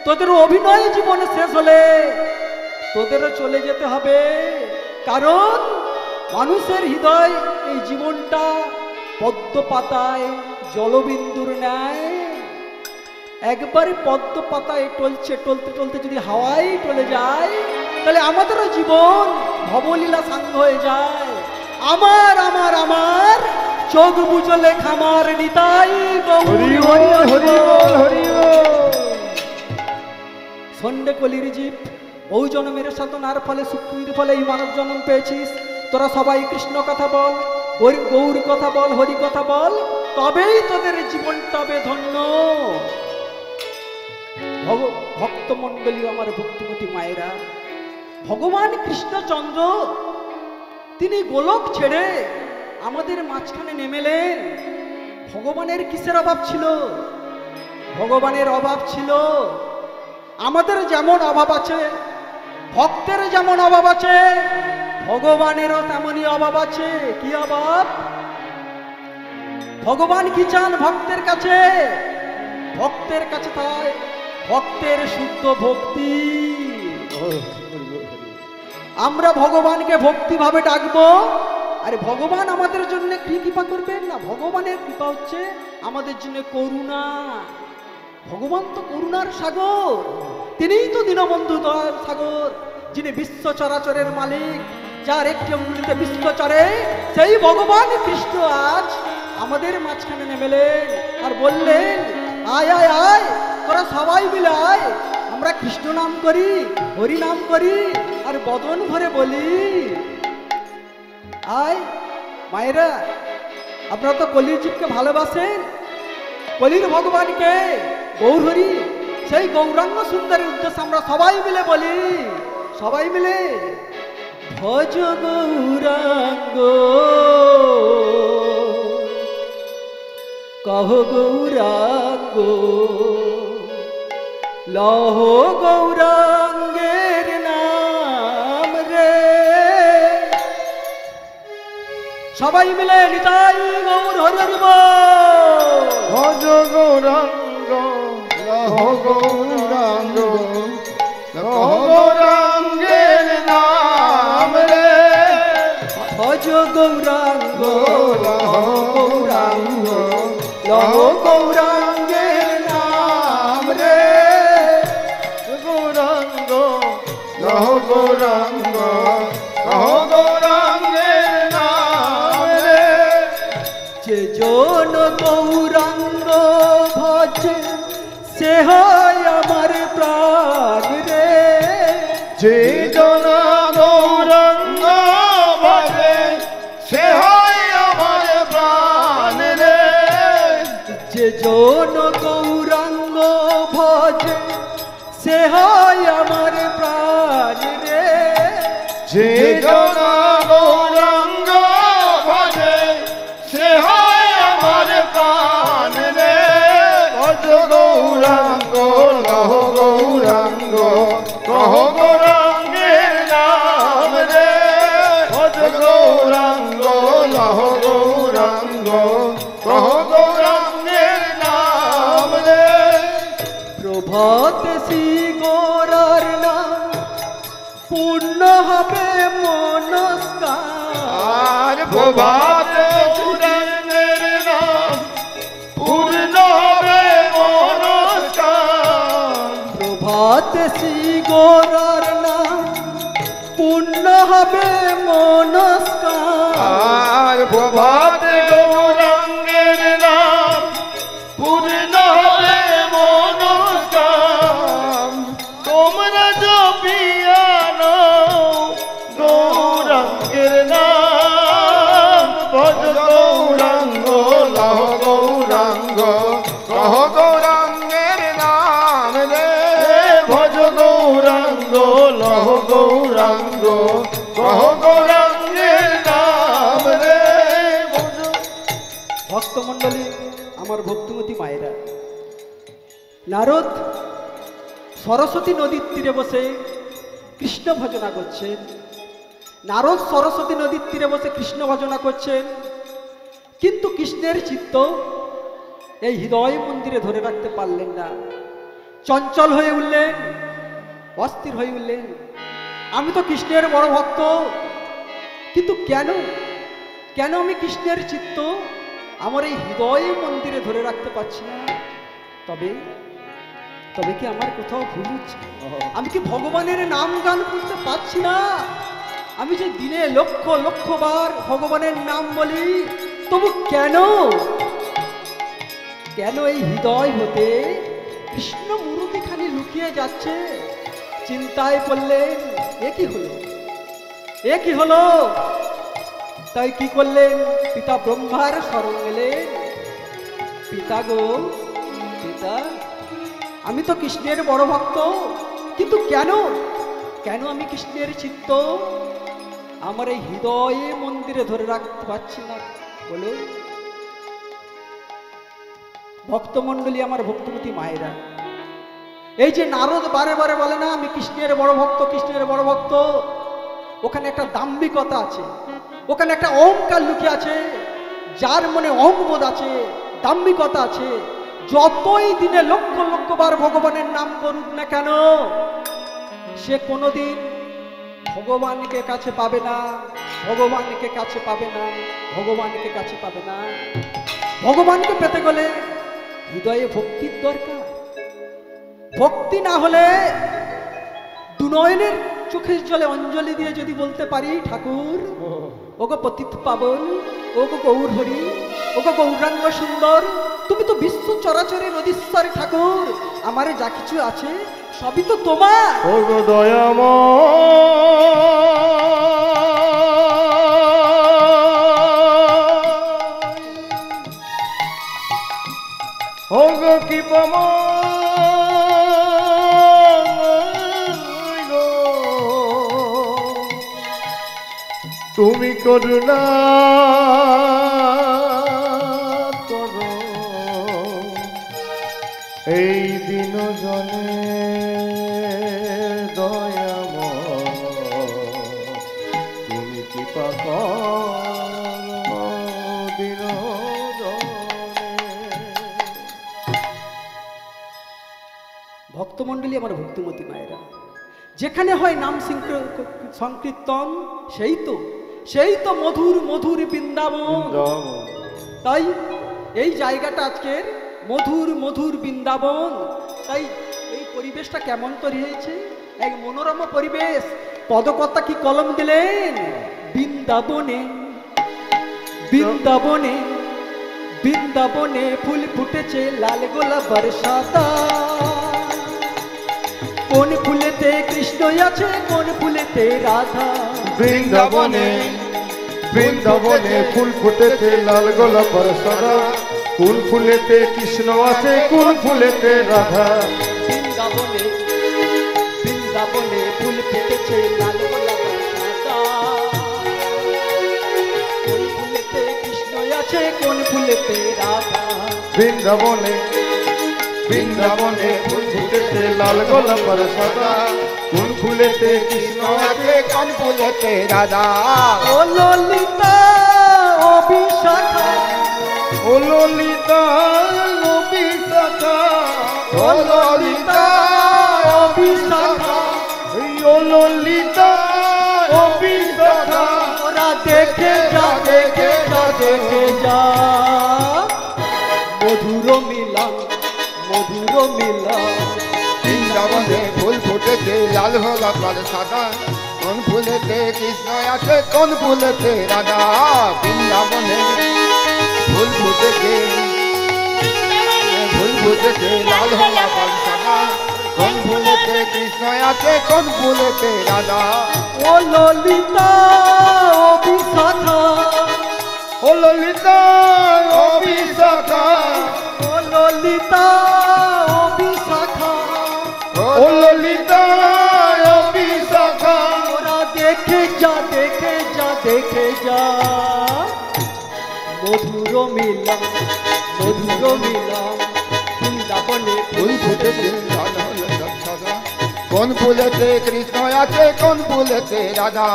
তোদের অভিনয় জীবনে শেষ হলে তোদেরও চলে যেতে হবে, কারণ মানুষের হৃদয় এই জীবনটা পদ্ম পাতায় জলবিন্দুর ন্যায়। একবারে পদ্ম পাতায় টলছে, টলতে টলতে যদি হাওয়ায় টলে যায় তাহলে আমাদেরও জীবন ভবলীলা সাঙ্গ হয়ে যায়। আমার আমার আমার চোখ বুঝলে খামার। নিতাই সন্ডে কলির জীব, বহু জন্মের সাধনার ফলে সুকৃতির ফলে এই মানব জন্ম পেয়েছিস। তোরা সবাই কৃষ্ণ কথা বল, গৌর কথা বল, হরি কথা বল, তবেই তোদের জীবনটা হবে ধন্য। ভক্তমণ্ডলী আমার ভক্তিমতী মায়েরা, ভগবান কৃষ্ণচন্দ্র তিনি গোলক ছেড়ে আমাদের মাঝখানে নেমেলেন। ভগবানের কিসের অভাব ছিল? ভগবানের অভাব ছিল আমাদের যেমন অভাব আছে, ভক্তের যেমন অভাব আছে, ভগবানেরও তেমনই অভাব আছে। কি অভাব? ভগবান কি চান ভক্তের কাছে? ভক্তের কাছে তাই ভক্তের শুদ্ধ ভক্তি। আমরা ভগবানকে ভক্তিভাবে ডাকবো, আরে ভগবান আমাদের জন্য কি কৃপা করবেন না? ভগবানের কৃপা হচ্ছে আমাদের জন্য করুণা। ভগবান তো করুণার সাগর, তিনিই তো দীনবন্ধু দয়ার সাগর, যিনি বিশ্ব চরাচরের মালিক, যার একটি অঙ্গুলিতে বিশ্ব চরে, সেই ভগবান কৃষ্ণ আজ আমাদের মাঝখানে নেমেলেন আর বললেন আয় আয় আয়, তোরা সবাই মিলে আয়, আমরা কৃষ্ণ নাম করি, হরি নাম করি, আর বদন ভরে বলি। আয় মায়েরা, আপনারা তো কলির জীবকে ভালোবাসেন, কলির ভগবানকে, গৌর হরি, সেই গৌরাঙ্গ সুন্দরের উদ্দেশ্যে আমরা সবাই মিলে বলি, সবাই মিলে ভজ গৌরাঙ্গ কহ গৌরাঙ্গ, লহ গৌরাঙ্গের নাম রে। সবাই মিলে নিতাই গৌর হরি হরি বল। ভজ গৌরাঙ্গ লহ গৌরাঙ্গ লহ গৌরাঙ্গের নাম রে। ভজ গৌরাঙ্গ লহ গৌরাঙ্গ লহ গৌরাঙ্গের নাম রে। গৌরাঙ্গ লহ গৌরাঙ্গ লহ গৌরাঙ্গের নাম রে। যে জন গৌরাঙ্গ ভজে সে হয় আমার প্রাণ রে। যে জন গৌরাঙ্গ ভজে যে জন গৌরাঙ্গ ভজে সে হয় আমার প্রাণ রে। যে জন গৌরাঙ্গ ভজে সে হয় আমার প্রাণ রে। ভজ গৌরাঙ্গ লহ গৌরাঙ্গ কহ গৌরাঙ্গের নাম রে। ভজ গৌরাঙ্গ লহ গৌরাঙ্গ কহ গৌরাঙ্গের নাম রে। প্রভাত শ্রী গৌরার নাম পূর্ণ হবে মনস্কার। প্রভাত গৌরাঙ্গের নাম পূর্ণ হবে মনস্কার। প্রভাত শ্রী গৌরার নাম পূর্ণ হবে মনস্কার। প্রভাত গৌরাঙ্গের নাম পূর্ণ হবে মনস্কার। তোমরা জপিয়া নাও গৌরাঙ্গের নাম। ভজ গৌরাঙ্গ লহ গৌরাঙ্গ কহ গৌরাঙ্গের নাম রে। ভজ গৌরাঙ্গ লহ গৌরাঙ্গ কহ গৌরাঙ্গের নাম রে। ভক্তমণ্ডলী, আমার ভক্তিমতী মায়েরা, নারদ সরস্বতী নদীর তীরে বসে কৃষ্ণ ভজনা করছেন। নারদ সরস্বতী নদীর তীরে বসে কৃষ্ণ ভজনা করছেন, কিন্তু কৃষ্ণের চিত্ত এই হৃদয় মন্দিরে ধরে রাখতে পারলেন না। চঞ্চল হয়ে উঠলেন, অস্থির হয়ে উঠলেন। আমি তো কৃষ্ণের বড় ভক্ত, কিন্তু কেন কেন আমি কৃষ্ণের চিত্ত আমার এই হৃদয় মন্দিরে ধরে রাখতে পারছি না? তবে তবে কি আমার কোথাও ভুল হচ্ছে? আমি কি ভগবানের নাম গান করতে পারছি না? আমি যে দিনে লক্ষ লক্ষ বার ভগবানের নাম বলি, তবু কেন কেন এই হৃদয় হতে কৃষ্ণ মূর্তি খালি লুকিয়ে যাচ্ছে? চিন্তায় পড়লেন, এ কি হলো, এ কি হলো? তাই কি করলেন? পিতা ব্রহ্মার শরণ গেলেন। পিতা গো, পিতা, আমি তো কৃষ্ণের বড় ভক্ত, কিন্তু কেন কেন আমি কৃষ্ণের চিত্ত আমার এই হৃদয়ে মন্দিরে ধরে রাখতে পারছি না? বলো ভক্তমণ্ডলী, আমার ভক্তিমতী মায়েরা, এই যে নারদ বারে বারে বলে না আমি কৃষ্ণের বড় ভক্ত, কৃষ্ণের বড় ভক্ত, ওখানে একটা দাম্ভিকতা আছে, ওখানে একটা অহংকার লুকিয়ে আছে। যার মনে অহংবোধ আছে, দাম্ভিকতা আছে, যতই দিনে লক্ষ লক্ষ বার ভগবানের নাম করুক না কেন, সে কোনোদিন ভগবানকে কাছে পাবে না, ভগবানকে কাছে পাবে না, ভগবানকে কাছে পাবে না। ভগবানকে পেতে গেলে হৃদয়ে ভক্তির দরকার। ভক্তি না হলে দুনয়নের চোখের জলে অঞ্জলি দিয়ে যদি বলতে পারি, ঠাকুর ওগো পতিত পাবন, ওগো গৌর হরি, ওগো গৌরাঙ্গ সুন্দর, তুমি তো বিশ্ব চরাচরের অধীশ্বর ঠাকুর, আমারে যা কিছু আছে সবই তো তোমার। ওগো দয়াময়, ওগো কৃপাময় গো, তুমি করুণা করো এই দিন জনে। দয়াময় তুমি কৃপা করো দিন ভক্তমণ্ডলী, আমার ভক্তিমতী মায়েরা, যেখানে হয় নাম সংকীর্তন, সেই তো মধুর মধুর বৃন্দাবন। তাই এই জায়গাটা আজকের মধুর মধুর বৃন্দাবন। তাই এই পরিবেশটা কেমন তৈরি হয়েছে, এক মনোরম পরিবেশ। পদকর্তা কি কলম দিলেন, বৃন্দাবনে বৃন্দাবনে বৃন্দাবনে ফুল ফুটেছে লাল গোলাপের সাদা। কোন ফুলেতে কৃষ্ণ আছে, কোন ফুলেতে রাধা। বৃন্দাবনে বৃন্দাবনে ফুল ফুটেছে লাল গোলাপের সাদা। কোন ফুলেতে কৃষ্ণ আছে কোন ফুলেতে রাধা বৃন্দাবনে বৃন্দাবনে ফুল ফুটেছে লাল গোলাপ সাদা কোন ফুলেতে কৃষ্ণ আছে কোন ফুলেতে রাধা বৃন্দাবনে বৃন্দাবনে ফুল ফুটেছে লাল গোলাপ আর সাদা কোন ফুলেতে কৃষ্ণ আছে কোন ফুলেতে রাধা ও ললিতা ও বিশাখা ও ললিতা ও বিশাখা ও ললিতা ও বিশাখা ও ললিতা ও বিশাখা ওরা দেখে যা দেখে যা দেখে যা মধুর মিলন বৃন্দাবনে ফুল ফুটেছে লাল গোলাপ আর সাদা কোন ফুলেতে কৃষ্ণ আছে কোন ফুলেতে রাধা বৃন্দাবনে ফুল ফুটেছে লাল গোলাপ আর সাদা কোন ফুলেতে কৃষ্ণ আছে কোন ফুলেতে রাধা ও ললিতা ও বিশাখা ও ললিতা ও বিশাখা ও ললিতা ও বিশাখা ও ললিতা ও বিশাখা ওরা দেখে যা দেখে যা দেখে যা মধুর মিলন বৃন্দাবনে ফুল ফুটেছে লাল গোলাপ সাদা কোন ফুলেতে কৃষ্ণ আছে কোন ফুলেতে রাধা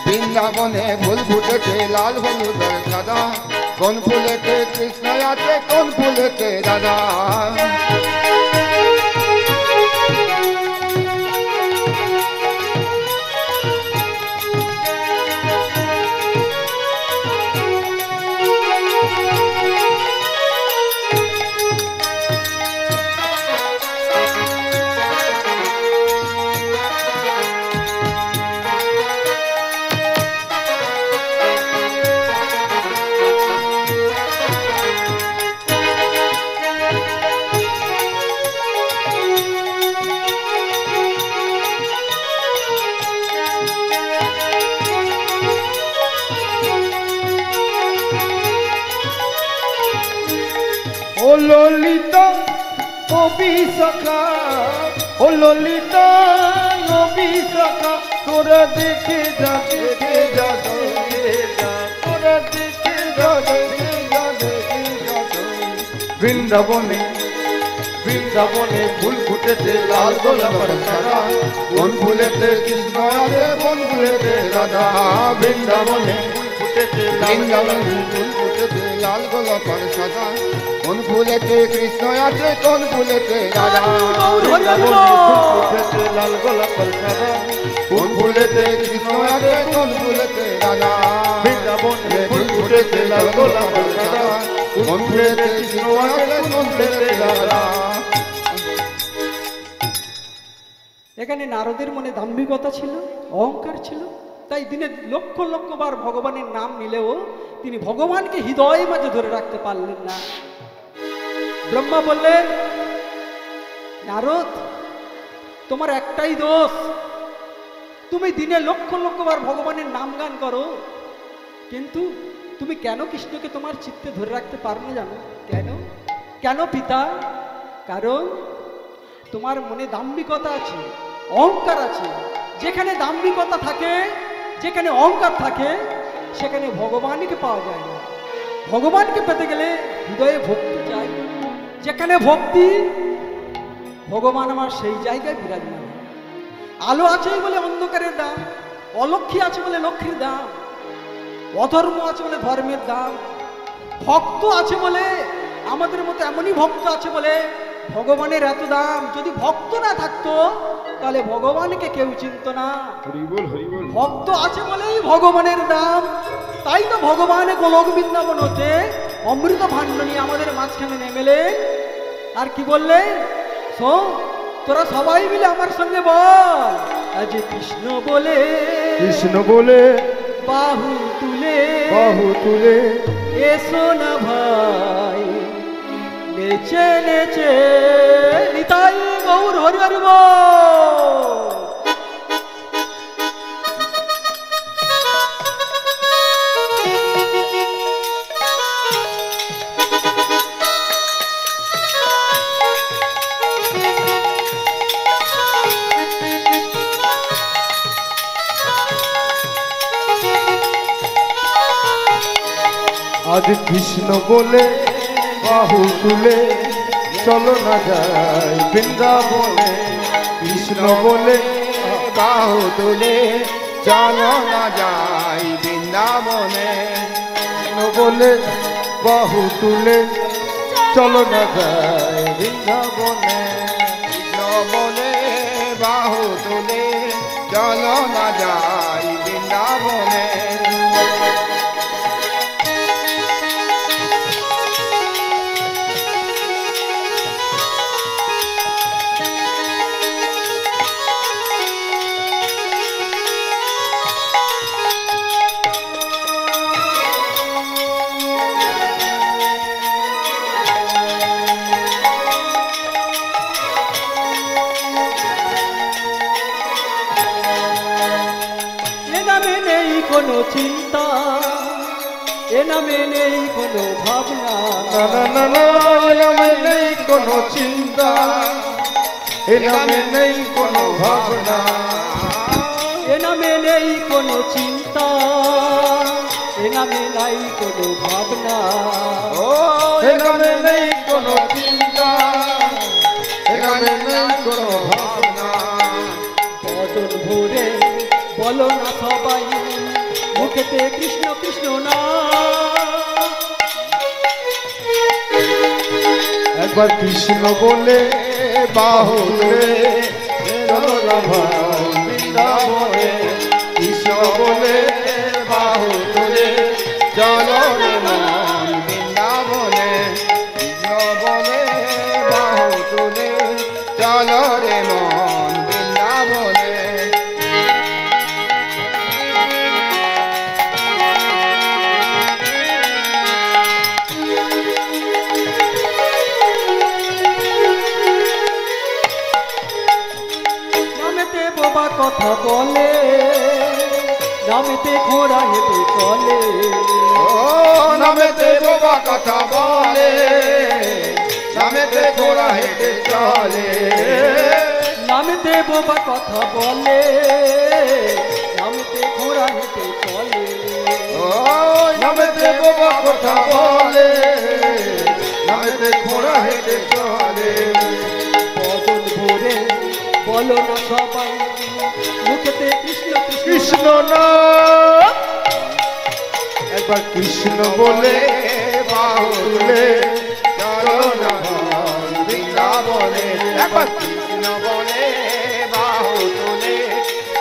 বৃন্দাবনে ফুল ফুটেছে লাল হলুদ আর সাদা কোন ফুলেতে কৃষ্ণ আছে কোন ফুলেতে রাধা ও ললিতা ও বিশাখা ও ললিতা ও বিশাখা তোরা দেখে যা দেখে যা দেখে যা তোরা দেখে যা দেখে যা দেখে যা বৃন্দাবনে ফুল ফুটেছে লাল গোলাপ আর সাদা কোন ফুলেতে কৃষ্ণ আছে কোন ফুলেতে রাধা বৃন্দাবনে ফুল ফুটেছে লাল গোলাপ আর সাদা কোন ফুলেতে কৃষ্ণ আছে কোন ফুলেতে রাধা ফুটেছে লাল গোলাপ আর সাদা কোন ফুলেতে কৃষ্ণ আছে কোন ফুলেতে রাধা বৃন্দাবনে ফুল ফুটেছে লাল গোলাপ আর সাদা কোন ফুলেতে কৃষ্ণ আছে কোন ফুলেতে রাধা এখানে নারদের মনে দাম্ভিকতা ছিল, অহংকার ছিল, তাই দিনে লক্ষ লক্ষ বার ভগবানের নাম নিলেও তিনি ভগবানকে হৃদয় মাঝে ধরে রাখতে পারলেন না। ব্রহ্মা বললেন, নারদ, তোমার একটাই দোষ, তুমি দিনে লক্ষ লক্ষ বার ভগবানের নাম গান করো, কিন্তু তুমি কেন কৃষ্ণকে তোমার চিত্তে ধরে রাখতে পারো না জানো? কেন? কেন পিতা? কারণ তোমার মনে দাম্ভিকতা আছে, অহংকার আছে। যেখানে দাম্ভিকতা থাকে, যেখানে অহংকার থাকে, সেখানে ভগবানকে পাওয়া যায় না। ভগবানকে পেতে গেলে হৃদয়ে ভক্তি চাই। যেখানে ভক্তি, ভগবান আমার সেই জায়গায় বিরাজমান। আলো আছে বলে অন্ধকারের দাম, অলক্ষ্মী আছে বলে লক্ষ্মীর দাম, অধর্ম আছে বলে ধর্মের দাম, ভক্ত আছে বলে, আমাদের মতো এমনই ভক্ত আছে বলে ভগবানের এত দাম। যদি ভক্ত না থাকতো তাহলে ভগবানকে কেউ চিনত না। ভক্ত আছে বলেই ভগবানের দাম। তাই তো ভগবান গোলক বৃন্দাবন হতে অমৃত ভাণ্ড নিয়ে আমাদের মাঝখানে নেমেলেন। আর কি বললেন? শোন, তোরা সবাই মিলে আমার সঙ্গে বল, আজ কৃষ্ণ বলে, কৃষ্ণ বলে বাহু তুলে এসো না ভাই, নেচে নেচে নিতাই গৌর হরি হরি বল। আজ কৃষ্ণ বলে বাহু তুলে চলো না যাই বৃন্দাবনে। কৃষ্ণ বলে বাহু তুলে চলো না যাই বৃন্দাবনে। কৃষ্ণ বলে বাহু তুলে চলো না যাই বৃন্দাবনে। কৃষ্ণ বলে বাহু তুলে চলো না যাই বৃন্দাবনে। এ নামে নেই কোনো চিন্তা, এ নামে নেই কোনো ভাবনা, না না না না, এ নামে নেই কোনো চিন্তা, এ নামে নেই কোনো ভাবনা। এ নামে নেই কোনো চিন্তা, এ নামে নাই কোনো ভাবনা। ও এ নামে নেই কোনো চিন্তা, এ নামে নেই কোনো ভাবনা। বদন ভরে বলো না সবাই মুখেতে কৃষ্ণ কৃষ্ণ না। একবার কৃষ্ণ বলে বাহু তুলে চলো না ভাই বৃন্দাবনে। কৃষ্ণ বলে বাহু তুলে চলো রে মন বৃন্দাবনে। কৃষ্ণ বলে বাহু তুলে চলো রে মন বৃন্দাবনে। নামেতে বোবা কথা বলে, নামেতে ঘোড়া হেঁটে চলে। ও নামেতে বোবা কথা বলে, নামেতে ঘোড়া হেঁটে চলে। নামেতে বোবা কথা বলে, নামেতে ঘোড়া হেঁটে চলে। ও নামেতে বোবা কথা বলে, নামেতে ঘোড়া হেঁটে চলে। বদন ভরে বলো না সবাই মুখেতে কৃষ্ণ কৃষ্ণ কৃষ্ণ না, একবার কৃষ্ণ বলে বাহু তুলে চলো না ভাই বৃন্দাবনে। একবার কৃষ্ণ বলে বাহু তুলে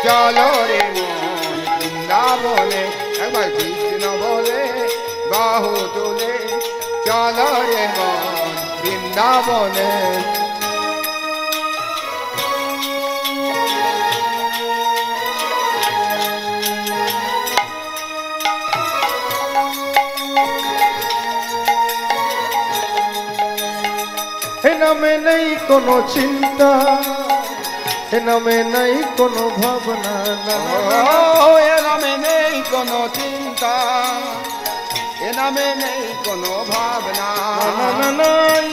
চলো রে মন বৃন্দাবনে। একবার কৃষ্ণ বলে বাহু তুলে চলো রে মন বৃন্দাবনে। এ নামে নেই কোনো চিন্তা, এ নামে নেই কোনো ভাবনা। না না না, ও এ নামে নেই কোনো চিন্তা, এ নামে নেই কোনো ভাবনা। না না না,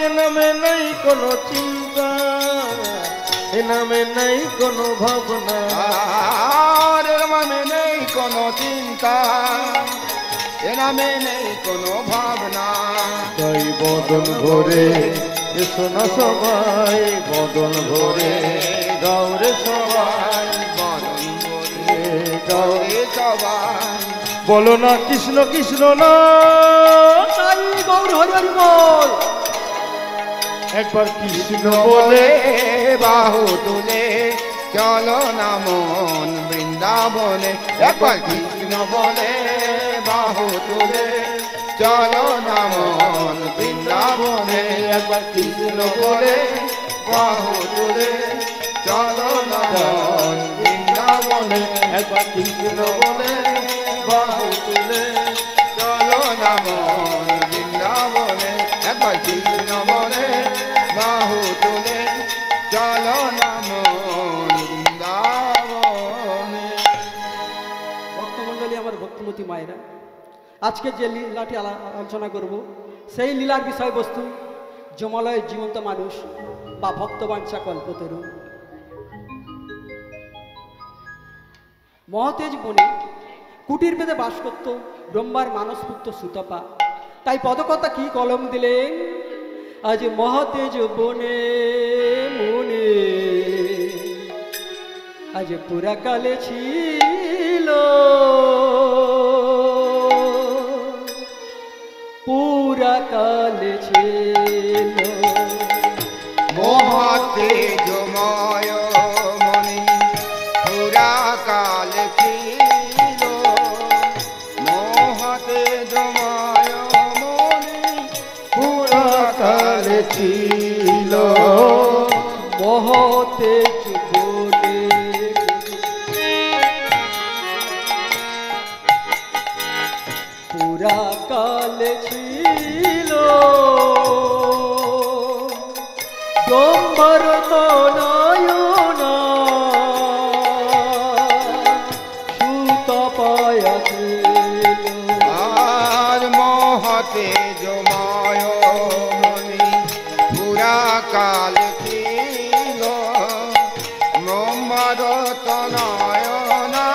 এ নামে নেই কোনো চিন্তা, এ নামে নেই কোনো ভাবনা। আর এ নামে নেই কোনো চিন্তা, এ নামে নেই কোনো ভাবনা। তাই বদন ভরে এসো না সবাই, বদন ভরে গাওরে সবাই, বদন এ গাও। ভরে সবাই বলো না কৃষ্ণ কৃষ্ণ না, তাই গৌর হরি হরি বল। একবার কৃষ্ণ বলে বলে বাহু তুলে চলো না মন বৃন্দাবনে। একবার কৃষ্ণ বলে বাহু তুলে চলো না মন বৃন্দাবনে। একবার কৃষ্ণ বলে বাহু তুলে চলো না মন বৃন্দাবনে। একবার কৃষ্ণ বলে বাহু তুলে চলো না মন বৃন্দাবনে। একবার কৃষ্ণ বলে বাহু তুলে চলো না মন বৃন্দাবনে। ভক্তমণ্ডলী, আমার ভক্তিমতী মায়েরা, আজকে যে লীলাটি আলোচনা করব সেই লীলার বিষয়বস্তু যমালয়ের জীবন্ত মানুষ বা ভক্তবাঞ্ছা কল্পতরু। মহতেজ বনে কুটির বেদে বাস করত ব্রহ্মার মানসপুত্র সুতপা। তাই পদকথা কি কলম দিলেন, আজ মহাতেজ বনে মনে আজ পুরা কালে ছিল, পুরা কালে ছিল মহাতেজময় মনি পুরা কাল ছিল, মহাতেজময় মনি পুরা কাল ছিল, মহতেজ বনে পুরা কালে ছিল, ব্রহ্মার নয়না সুত পায়াছিল, আর মহাতেজময় মনি পুরা কাল ছিল, ব্রহ্মারত নয়না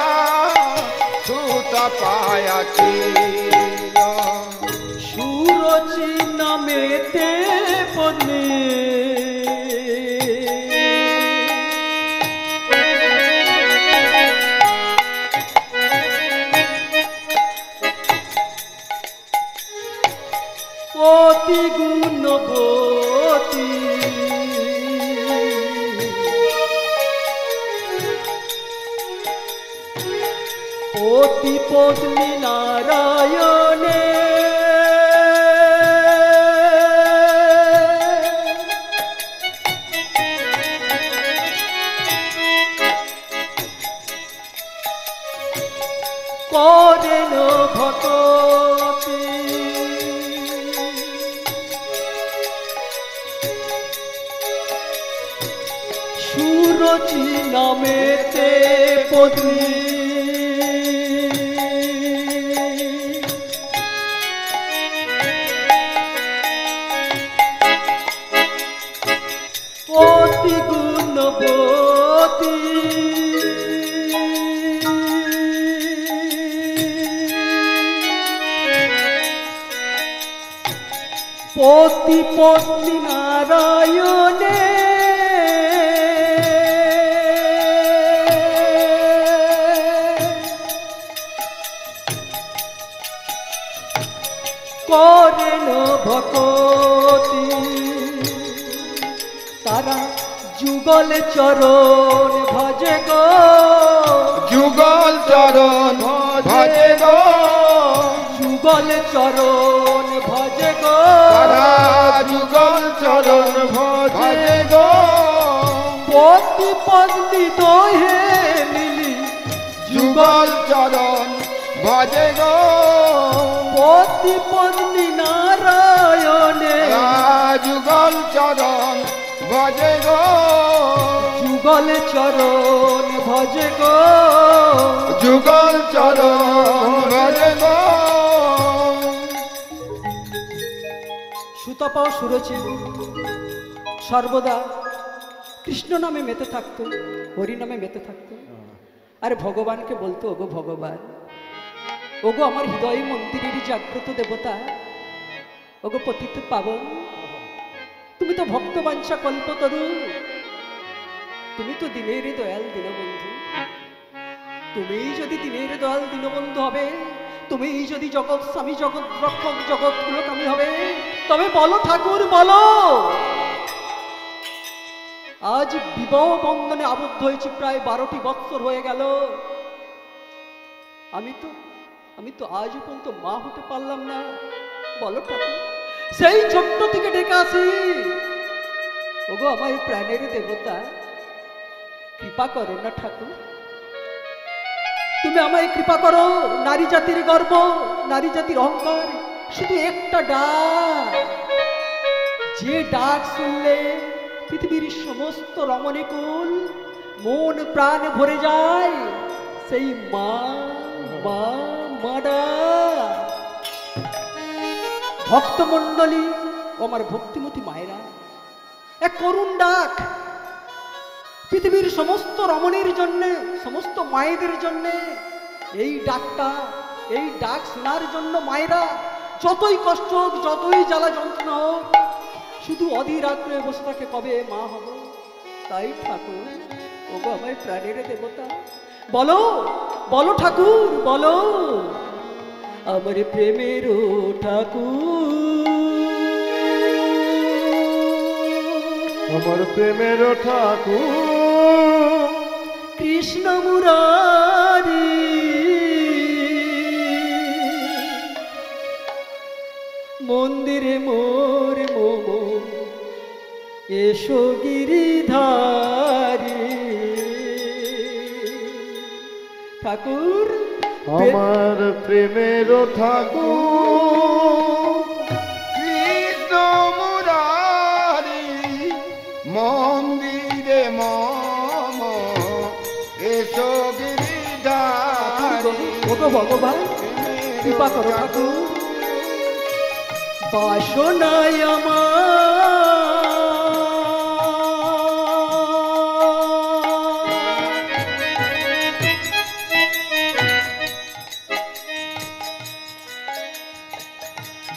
সুত পায়াছিল। সুরচি নামেতে পদ্মে অতি গুণবতী অতি পদ্মী নারায়ণে করেন ভক্তি, সুরচি নামেতে পদ্মী অতি গুণবতী পতি পত্নী নারায়ণে করেন ভক্তি, তারা যুগল চরণ ভজে গো, যুগল চরণ ভজে গো, যুগল চরণ ভজে গো, তারা যুগল চরণ ভজে গো, পতি পত্নী দোহে মিলি যুগল চরণ ভজে গো, পতি পত্নী নারায়ণে যুগল চরণ ভজে গো, যুগল চরণ ভজে গো, যুগল চরণ ভজে গো। সুতপা ও সুরচি সর্বদা কৃষ্ণ নামে মেতে থাকতো, হরি নামে মেতে থাকতো, আর ভগবানকে বলতো ওগো ভগবান, ওগো আমার হৃদয় মন্দিরের জাগ্রত দেবতা, ওগো পতিত পাবন, তুমি তো ভক্তবাঞ্ছা কল্পতরু, তুমি তো দিনের দয়াল দীনবন্ধু, তুমি যদি দিনের দয়াল দীনবন্ধু হবে, তুমি যদি জগৎ স্বামী, জগৎ রক্ষক, জগৎ কুলকামী হবে, তবে বলো ঠাকুর বলো, আজ বিবাহ বন্ধনে আবদ্ধ হয়েছি প্রায় 12টি বৎসর হয়ে গেল, আমি তো আজ পর্যন্ত মা হতে পারলাম না, বলো ঠাকুর, সেই ছোট্ট থেকে ডেকে আসি, ওগো আমার প্রাণের দেবতা, কৃপা করো না ঠাকুর, তুমি আমায় কৃপা করো, নারী জাতির গর্ব, নারী জাতির অহংকার, শুধু একটা ডাক, যে ডাক শুনলে পৃথিবীর সমস্ত রমণীকুল মন প্রাণ ভরে যায়, সেই মা মা মাডা ভক্তমণ্ডলী ও আমার ভক্তিমতী মায়েরা, এক করুণ ডাক পৃথিবীর সমস্ত রমণীর জন্যে, সমস্ত মায়েদের জন্যে, এই ডাকটা, এই ডাক শোনার জন্য মায়েরা যতই কষ্ট হোক, যতই জ্বালা যন্ত্রণা হোক, শুধু অধীর আগ্রহে বসে থাকে কবে মা হব। তাই ঠাকুর, ওগো আমার প্রাণের দেবতা, বলো বলো ঠাকুর, বলো আমার প্রেমের ঠাকুর, আমার প্রেমের ঠাকুর কৃষ্ণ মুরারি, মন্দিরে মোর মোমো এসো গিরিধারী। ঠাকুর, আমার প্রেমের ঠাকুর কৃষ্ণ মুরারি, মন্দিরে মম এসো গিরিধারী। ওগো ভগবান, কৃপা করো ঠাকুর, বাসনায়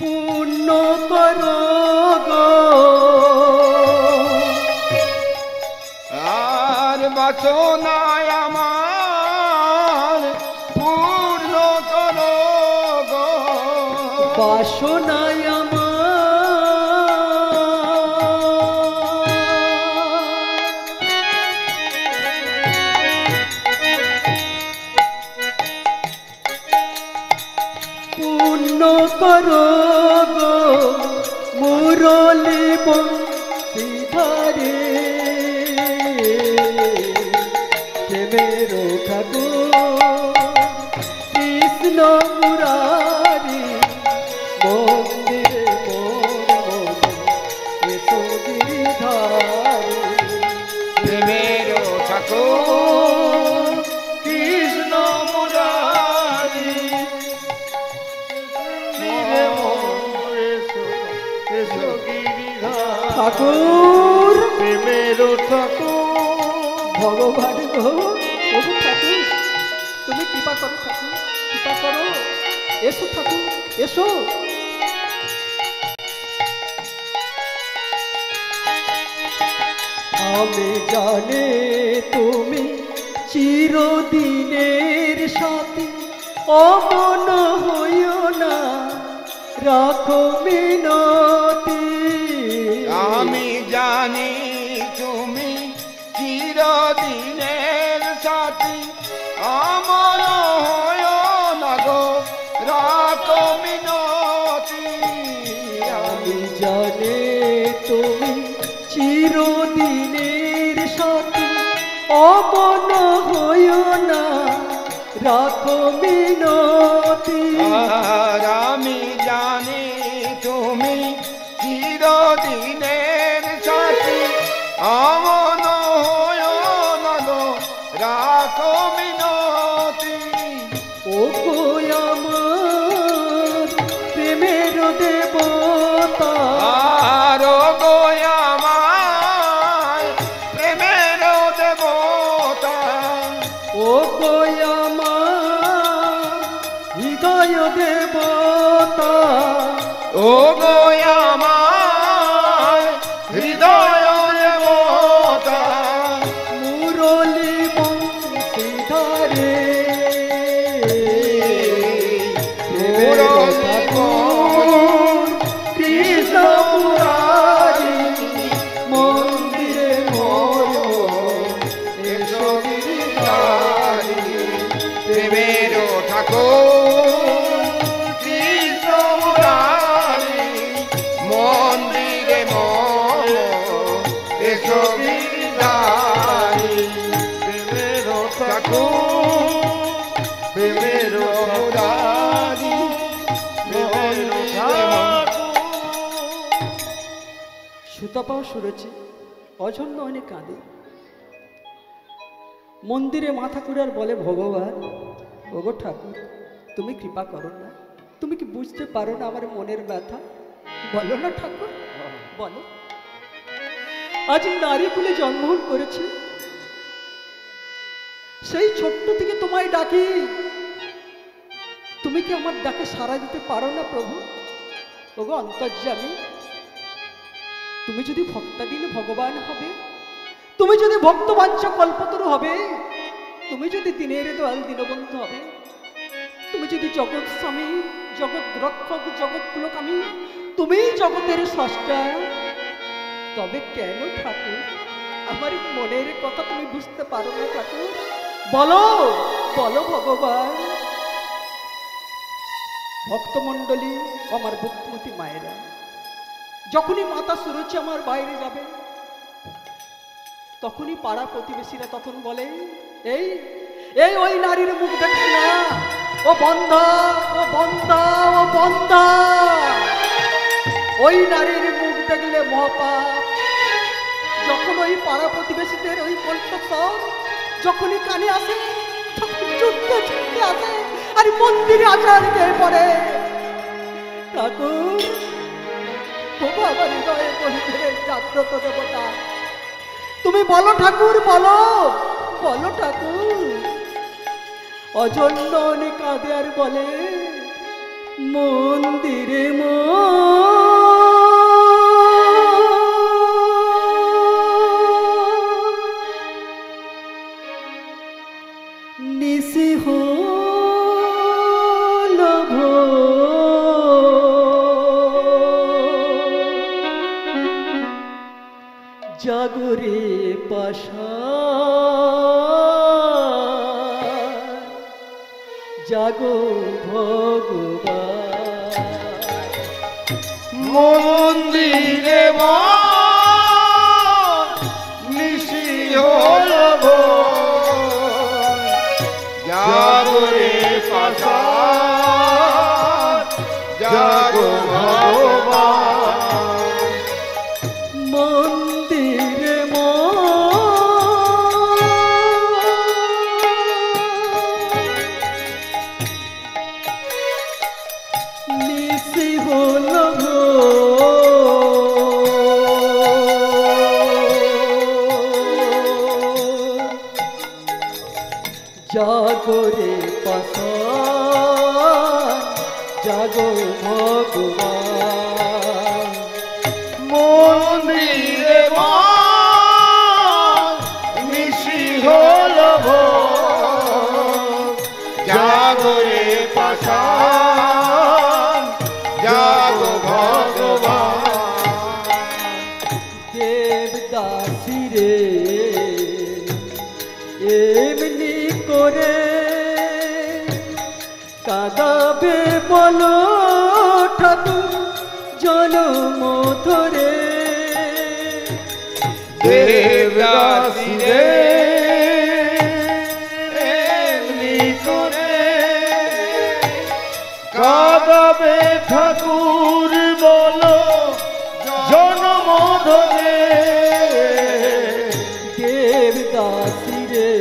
পূর্ণ করো গো, আর বাসনায় আমার পূর্ণ করো গো। বাসনায় পূর্ণ করো গো, মুরলী বংশীধারে, প্রেমের ঠাকুর কৃষ্ণ মুরারি, মন্দিরে মোর এসো গিরিধারী। প্রেমের ঠাকুর কৃষ্ণ মুরারি, এসো গিরিধার। ঠাকুর, প্রেমের ঠাকুর ভগবান গো, ওগো ঠাকুর, তুমি কৃপা করো ঠাকুর, কৃপা করো, এসো ঠাকুর, এসো। আমি জানে তুমি চিরদিনের সাথী, অমন হইও না, রাখো মিনতি। আমি জানি তুমি চিরদিনের সাথী, আমার হয় না গো রাখো মিনতি। আমি জানে তুমি চিরদিনের সাথী, অমন হইও না, রাখো মিনতি। আর আমি জানি তুমি চিরদিনের সাথী, আমার হয় না গো রাখো মিনতি। ও গো আমার প্রেমের দেবতা, আর গো আমার প্রেমের দেবতা, ও গো আমার হৃদয় দেবতা, ও গো আমার হৃদয় দেবতা। মুরলী বংশীধারে, মুরলী ঠাকুর কৃষ্ণ মুরারি, মন্দিরে মোর এসো গিরিধারী। প্রেমের ঠাকুর কৃষ্ণ মুরারি, মন্দিরে মম এসো গিরিধারী। প্রেমের ঠাকুর প্রেমের মুরারি, মন্দিরে মম। সুতপাও সুরছে অজন্য অনেক কাঁদে, মন্দিরে মাথা করে আর বলে, ভগবান ওগো ঠাকুর, তুমি কৃপা করো না, তুমি কি বুঝতে পারো না আমার মনের ব্যথা? বলো না ঠাকুর, বলো। আজ নারী কুলে জন্মগ্রহণ করেছে, সেই ছোট্ট থেকে তোমায় ডাকি, তুমি কি আমার ডাকে সাড়া দিতে পারো না প্রভু? ওগো অন্তর্যামী, তুমি যদি ভক্তাধীন ভগবান হবে, তুমি যদি ভক্তবাঞ্ছা কল্পতরু হবে, তুমি যদি দিনের দয়াল দীনবন্ধু হবে, তুমি যদি জগৎ স্বামী, জগৎ রক্ষক, জগৎ কুলকামী, তুমি জগতের স্রষ্টা, তবে কেন ঠাকুর আমার মনের কথা তুমি বুঝতে পারো না ঠাকুর? বলো বলো ভগবান। ভক্তমণ্ডলী, আমার ভক্তিমতী মায়েরা, যখনই মাতা সুরুচি আমার বাইরে যাবে, তখনই পাড়া প্রতিবেশীরা তখন বলে, এই এই ওই নারীর মুখ দেখছি না, ও বন্ধা, ও বন্ধা, ও বন্ধা, ওই নারীর মুখ দেখলে মহাপাপ। যখন ওই পাড়া প্রতিবেশীদের ওই কণ্ঠস্বর যখনই কানে আসে, তখন ছুটতে ছুটতে আসে আর মন্দিরে আচার খেয়ে পড়ে। ঠাকুর, আমার হৃদয়ে বলিতে জাগ্রত দেবতা, তুমি বলো ঠাকুর, বলো বলো ঠাকুর। অজন্য কাঁদে আর বলে, মন্দিরে নিশি হল জাগরে পাশা, জাগো ভগবান। মন্দিরে নিশি হল জাগরে পাশা, জাগো ভগবান। মন্দিরে নিশি হল জাগরে পাশা, জাগো ভগবান। মন্দিরে নিশি হল জাগরে পাশা, জাগো ভগবান। দেবদাসী রে এমনি করে কাঁদাবে বলো ঠাকুর জনম ধরে। দেবদাসী রে এমনি করে কাঁদাবে ঠাকুর বলো জনম ধরে। দেবদাসী রে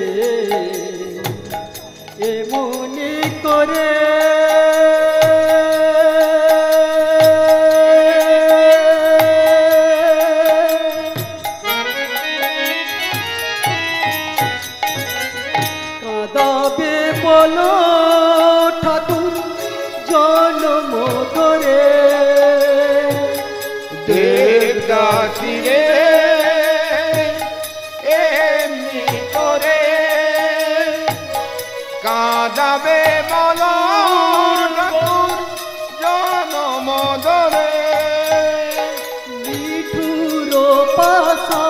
এমনি করে কাঁদাবে বলো ঠাকুর জনম ধরে। দেবদাসী রে এমনি করে কাঁদাবে বলো ঠাকুর জনম ধরে। নিঠুর পাশা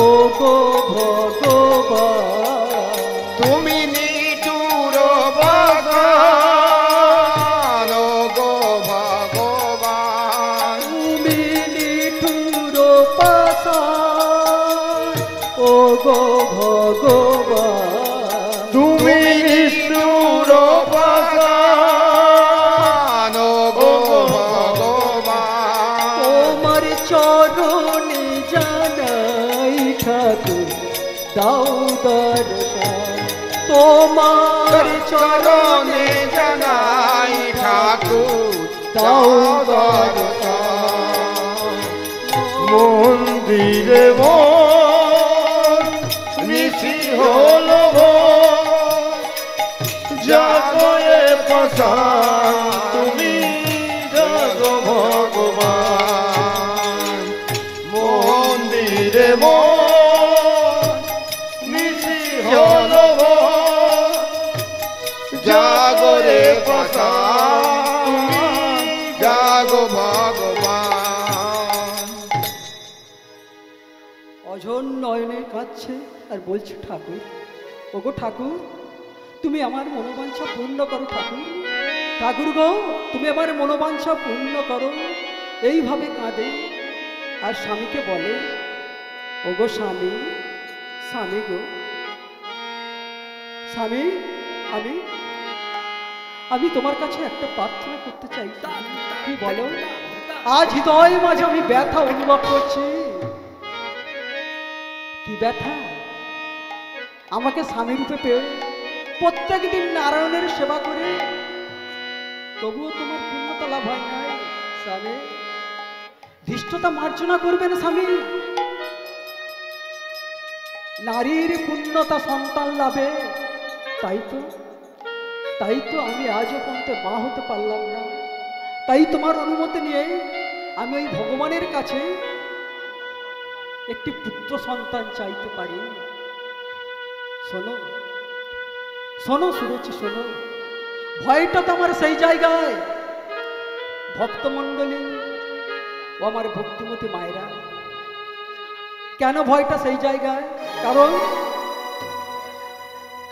ও গো ভগবান, তুমি নিঠুর বাগান ও গো ভগবান। তুমি নিঠুর পাশা ও গো ভগবান। তুমি নিষ্ঠুর বাগান ও গো ভগবান। তোমার চরণে জানাই ঠাকুর দাও দর্শন, তোমার চরণে জানাই ঠাকুর দাও দর্শন। মন্দিরে নিশি হল জাগরে পাশা, তুমি ভগবান। অঝর নয়নে কাঁদছে আর বলছে, ঠাকুর, ওগো ঠাকুর, তুমি আমার মনোবাঞ্ছা পূর্ণ করো ঠাকুর। ঠাকুর গো, তুমি আমার মনোবাঞ্ছা পূর্ণ করো। এইভাবে কাঁদে আর স্বামীকে বলে, ওগো স্বামী, স্বামী গো, স্বামী, আমি আমি তোমার কাছে একটা প্রার্থনা করতে চাই। কি বলো? আজ হৃদয় মাঝে আমি ব্যথা অনুভব করছি। কি ব্যথা? আমাকে স্বামী রূপে পেয়ে প্রত্যেক দিন নারায়ণের সেবা করে তবুও তোমার পূর্ণতা লাভ হয় নাই স্বামী। ধৃষ্টতা মার্জনা করবেন স্বামী। নারীর পূর্ণতা সন্তান লাভে। তাই তো আমি আজও পর্যন্ত মা হতে পারলাম না। তাই তোমার অনুমতি নিয়ে আমি ওই ভগবানের কাছে একটি পুত্র সন্তান চাইতে পারি। শোনো শোনো সুরুচি, শোনো। ভয়টা তো আমার সেই জায়গায়, ভক্তমণ্ডলী ও আমার ভক্তিমতী মায়েরা। কেন ভয়টা সেই জায়গায়?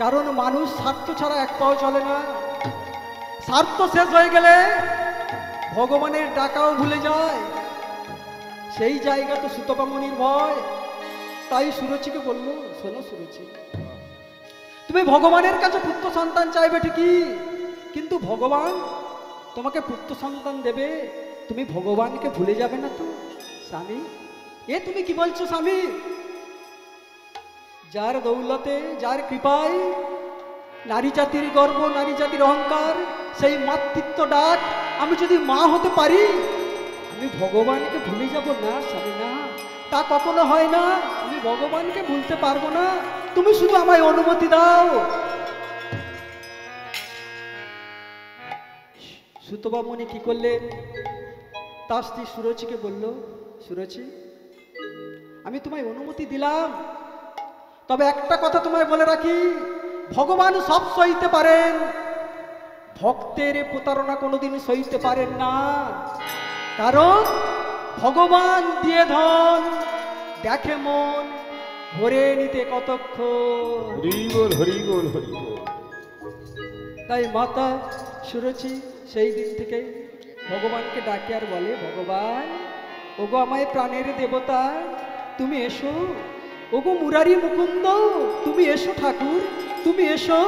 কারণ মানুষ স্বার্থ ছাড়া এক পাও চলে না। স্বার্থ শেষ হয়ে গেলে ভগবানের ডাকাও ভুলে যায়। সেই জায়গা তো সুতপামনির ভয়। তাই সুরুচিকে বললো, শোনো সুরুচি, তুমি ভগবানের কাছে পুত্র সন্তান চাইবে ঠিকই, কিন্তু ভগবান তোমাকে পুত্র সন্তান দেবে, তুমি ভগবানকে ভুলে যাবে না তো স্বামী। এ তুমি কি বলছো স্বামী? যার দৌলতে, যার কৃপায় নারী জাতির গর্ব, নারী জাতির অহংকার, সেই মাতৃত্ব ডাক আমি যদি মা হতে পারি, আমি ভগবানকে ভুলে যাব না স্বামী। না, তা কখনো হয় না। আমি ভগবানকে ভুলতে পারবো না। তুমি শুধু আমায় অনুমতি দাও। সুতপামনি কি করলেন? তার স্ত্রী সুরচিকে বলল, সুরচি, আমি তোমায় অনুমতি দিলাম, তবে একটা কথা তোমায় বলে রাখি, ভগবান সব সইতে পারেন, ভক্তের প্রতারণা কোনোদিন সইতে পারেন না। কারণ ভগবান দিয়ে ধন, দেখে মন, ভরে নিতে কতক্ষণ। হরি বল, হরি বল, হরি বল। তাই মাতা সুরচি সেই দিন থেকে ভগবানকে ডাকে আর বলে, ভগবান, ওগো আমায় প্রাণের দেবতা, তুমি এসো। ওগো মুরারি মুকুন্দ, তুমি এসো ঠাকুর, তুমি এসো।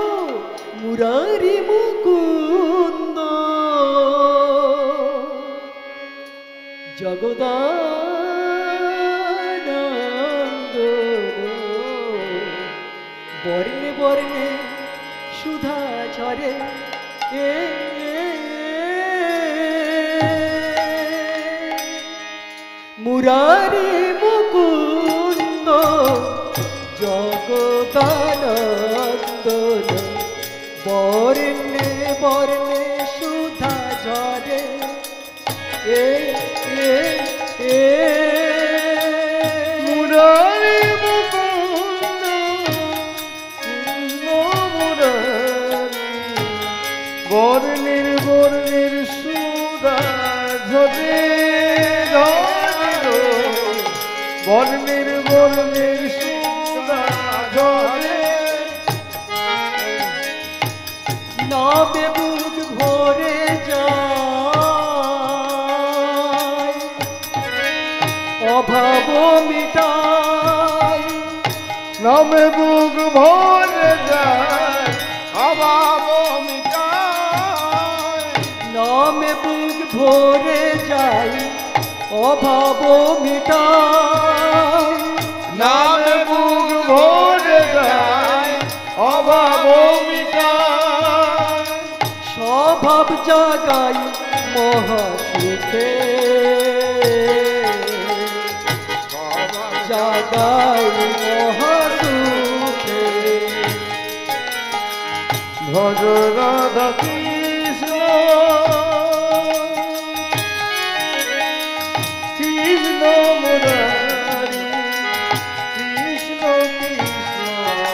মুরারি মুকুন্দ জগদানন্দ, বর্ণে বর্ণে সুধা ঝরে, মুরারি মুকুন্দ জগদানন্দ, বর্ণে বর্ণে সুধা ঝরে। মুরারি মুকুন্দ মুরারি, বর্ণের বর্ণের সুধা ঝরে, বর্ণের বর্ণের সুধা ঝরে। নামে বুক ভরে যায়, অভাব মিটায়। নামে বুক ভরে যায়, অভাব মিটায়। নামে বুক ভরে যায়, অভাব মিটায়। নামে বুক ভরে যায়, অভাব মিটায়। স্বভাব জাগাই মহাসুখে, জাগাই মহাসুখে। ভজ রাধা কৃষ্ণ, কৃষ্ণ মুরারি, কৃষ্ণ কৃষ্ণ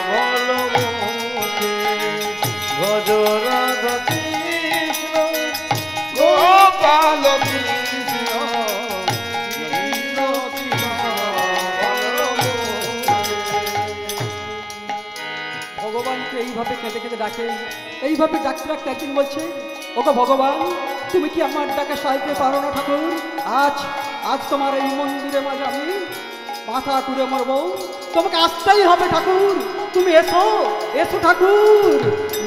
বল মুখে। ভজ রাধা কৃষ্ণ, গোপাল কৃষ্ণ এইভাবে কেঁদে কেঁদে ডাকে। এইভাবে ডাকতে ডাকতে একদিন বলছে, ওগো ভগবান, তুমি কি আমার ডাকে সাহায্য পারো না ঠাকুর? আজ আজ তোমার এই মন্দিরে মাঝে আমি মাথা টুরে মরব, তোমাকে আসতেই হবে ঠাকুর, তুমি এসো এসো ঠাকুর।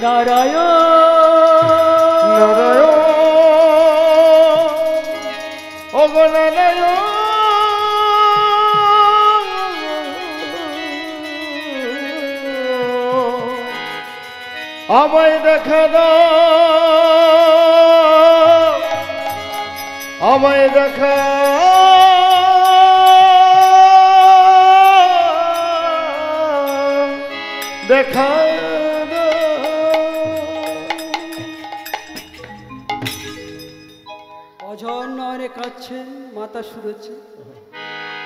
নারায়ণ নারায়ণ ওগো নারায়ণ আমায় দেখা দাও, আমায় দেখা দেখা অঝর্ণরে কাঁদছেন মাতা সুরছে,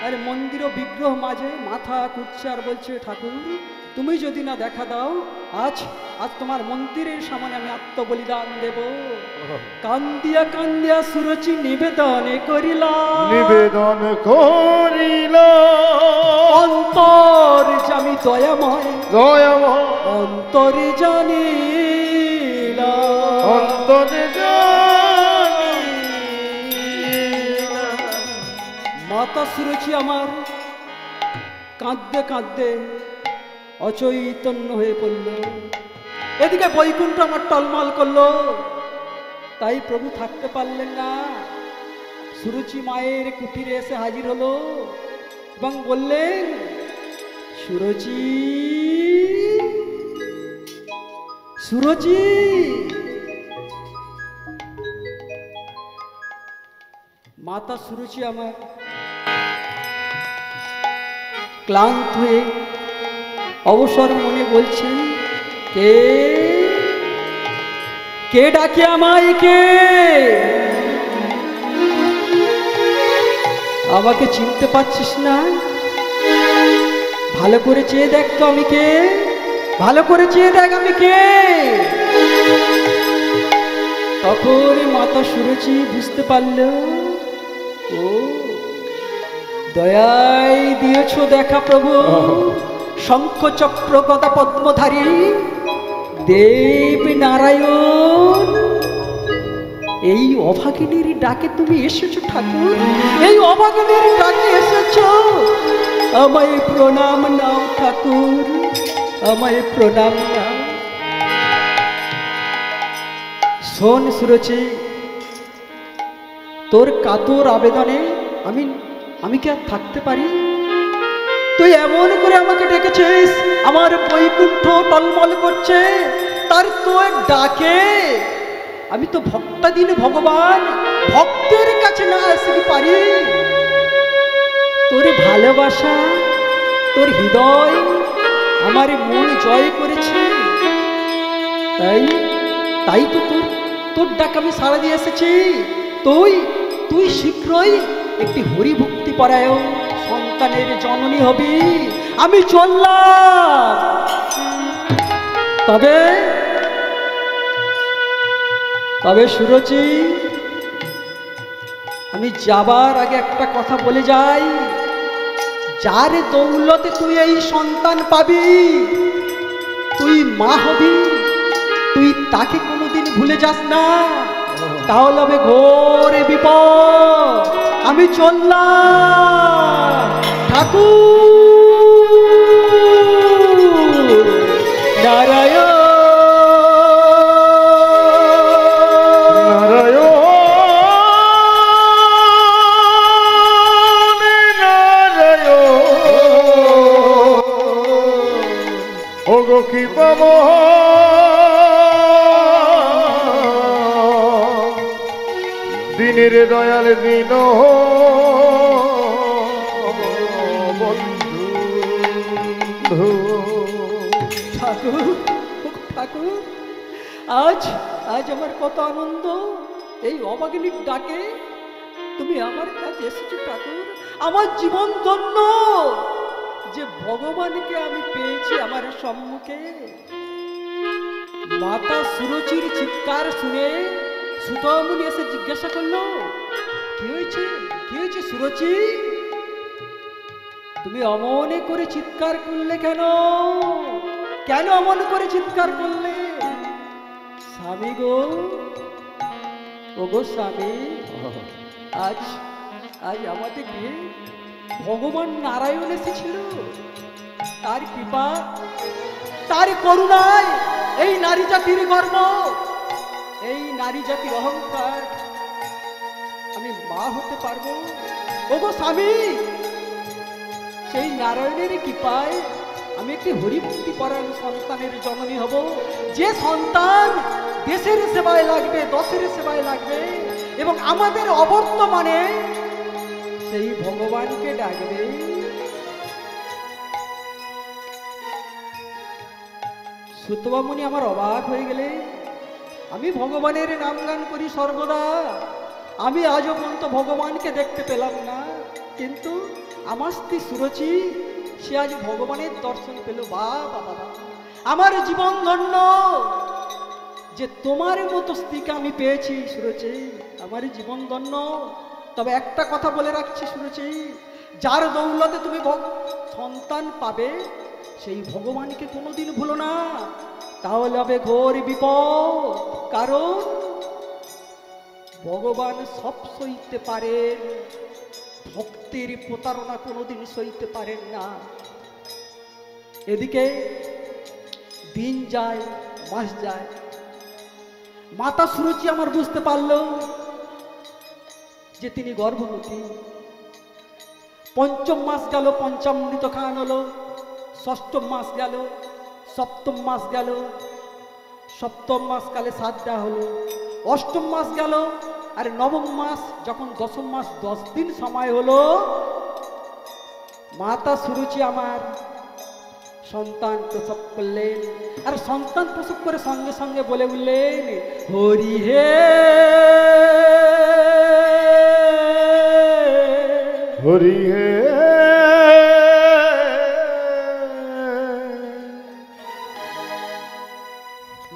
আর মন্দির ও বিগ্রহ মাঝে মাথা কুটছে আর বলছে, ঠাকুর তুমি যদি না দেখা দাও, আজ আজ তোমার মন্দিরের সামনে আমি আত্মবলিদান দেব। কান্দিয়া কান্দিয়া সুরচি নিবেদনে করিলাম, নিবেদন করিল অন্তর জামি দয়াময়, দয়াময় অন্তরে জানিলা, অন্তরে মাতা সুরচি আমার কাঁদতে কাঁদতে অচৈতন্য হয়ে পড়ল। এদিকে বৈকুণ্ঠ আমার টলমল করলো, তাই প্রভু থাকতে পারলেন না, সুরুচি মায়ের কুটিরে এসে হাজির হলো এবং বললেন, সুরুচি সুরুচি। মাতা সুরুচি আমার ক্লান্ত হয়ে অবসর মনে বলছেন, কে কে ডাকে আমায়, কে আমাকে চিনতে পারছিস না? ভালো করে চেয়ে দেখ তো আমি কে, ভালো করে চেয়ে দেখ আমি কে। তখন মাতা সুরুচি বুঝতে পারল, ও দয়াই দিয়েছ দেখা প্রভু, শঙ্খ চক্র গদা পদ্মধারী দেব নারায়ণ, এই অভাগিনীর ডাকে তুমি এসেছো ঠাকুর, এই অভাগিনীর ডাকে এসেছো, আমায় প্রণাম নাও ঠাকুর, আমায় প্রণাম নাও। শোন সুরচি, তোর কাতর আবেদনে আমি কি আর থাকতে পারি? তুই এমন করে আমাকে ডেকেছিস, আমার বৈকুণ্ঠ টলমল করছে, তার তোর ডাকে আমি তো ভক্তাধীন ভগবান, ভক্তের কাছে না আসতে পারি? তোর ভালোবাসা, তোর হৃদয় আমার মন জয় করেছে, তাই তাই তো তোর ডাক আমি সাড়া দিয়ে এসেছি। তুই শীঘ্রই একটি হরিভক্তি পরায়ণ সন্তানের জননী হবি, আমি চললাম। তবে সুরচি, আমি যাবার আগে একটা কথা বলে যাই, যার দৌলতে তুই এই সন্তান পাবি, তুই মা হবি, তুই তাকে কোনোদিন ভুলে যাস না, তাহলে হবে ঘোর বিপদ। আমি চললাম ঠাকুর। নারায়ণ ওগো কি পাবো দিনের দয়াল দিন বন্ধু। ঠাকুর ঠাকুর, আজ আমার কত আনন্দ, এই অভাগিনীর ডাকে তুমি আমার কাছে এসেছো ঠাকুর। আমার জীবন ধন্য যে ভগবানকে আমি পেয়েছি আমার সম্মুখে। মাতা সুরচির চিৎকার শুনে সুতমুনি এসে জিজ্ঞাসা করলো, কি হয়েছে সুরচি, তুমি অমনে করে চিৎকার করলে কেন? কেন অমন করে চিৎকার করলে? স্বামী গো, ও গো স্বামী, আজ আজ আমাদের গৃহে ভগবান নারায়ণ এসেছিল। তার কৃপা, তার করুণায় এই নারী জাতির গর্ব, এই নারী জাতির অহংকার, আমি মা হতে পারবো। ওগো স্বামী, সেই নারায়ণের কৃপায় আমি একটি হরিভক্তি পরায়ণ সন্তানের জননী হব, যে সন্তান দেশের সেবায় লাগবে, দশের সেবায় লাগবে এবং আমাদের অবর্তমানে সেই ভগবানকে ডাকবে। সুতবামুনি আমার অবাক হয়ে গেলে। আমি ভগবানের নাম গান করি সর্বদা, আমি আজও পর্যন্ত ভগবানকে দেখতে পেলাম না, কিন্তু আমার স্ত্রী সুরচি সে আজ ভগবানের দর্শন পেল। বাবা বাবা, আমার জীবন ধন্য যে তোমার মতো স্ত্রীকে আমি পেয়েছি সুরচি, আমার জীবন ধন্য। তবে একটা কথা বলে রাখছি সুরচি, যার দৌলতে তুমি সন্তান পাবে সেই ভগবানকে কোনোদিন ভুলো না, তাহলে হবে ঘোর বিপদ। কারণ ভগবান সব সইতে পারেন, ভক্তের প্রতারণা কোনোদিন সইতে পারেন না। এদিকে দিন যায়, মাস যায়, মাতা সুরুচি আমার বুঝতে পারলো যে তিনি গর্ভবতী। পঞ্চম মাস গেল, পঞ্চামৃত খান হলো, ষষ্ঠম মাস গেল, সপ্তম মাস গেল, সপ্তম মাস কালে সাতটা হলো, অষ্টম মাস গেল, আর নবম মাস যখন দশম মাস 10 দিন সময় হলো, মাতা সুরুচি আমার সন্তান প্রসব করলেন। আর সন্তান প্রসব করে সঙ্গে সঙ্গে বলে উঠলেন, হরি হে হরি হে।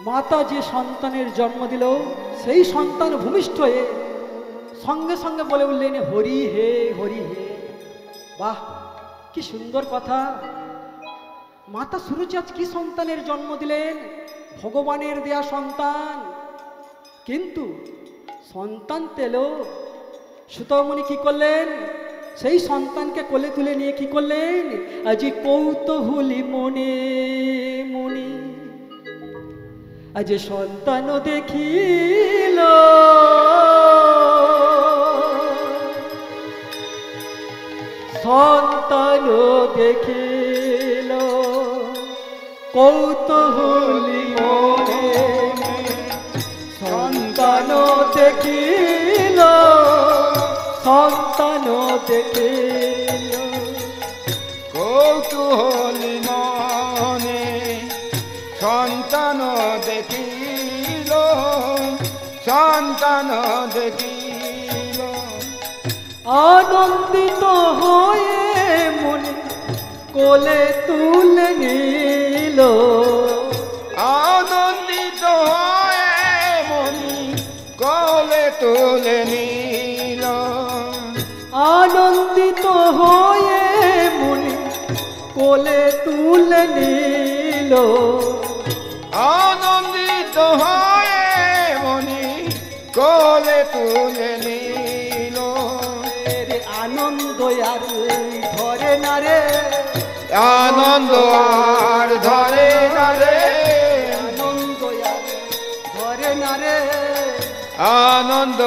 মাতা যে সন্তানের জন্ম দিল সেই সন্তান ভূমিষ্ঠ হয়ে সঙ্গে সঙ্গে বলে উঠলেন, হরি হে হরি হে। বাহ, কি সুন্দর কথা! মাতা সুরুচি আজ কি সন্তানের জন্ম দিলেন? ভগবানের দেয়া সন্তান। কিন্তু সন্তান পেল, সুতমণি কি করলেন? সেই সন্তানকে কোলে তুলে নিয়ে কি করলেন? আজি কৌতূহলী মনে মনে আজ সন্তান দেখিল, সন্তান দেখিল, কৌতূহলী মনে সন্তান দেখিল, সন্তান দেখিল, কৌতূহলী মনে সন্তান দেখিল, সন্তান দেখিল, আনন্দিত হয়ে মনে কোলে তুলে নিল, আনন্দিত হয়ে মনি কোলে তুলে নিল, আনন্দিত হয়ে মনে কোলে তুলে নিল, আনন্দিত হয়ে মনি কোলে তুলে নিল, রে আনন্দ আর ধরে না রে, আনন্দ আর ধরে না রে, আনন্দ আর ধরে না রে, আনন্দ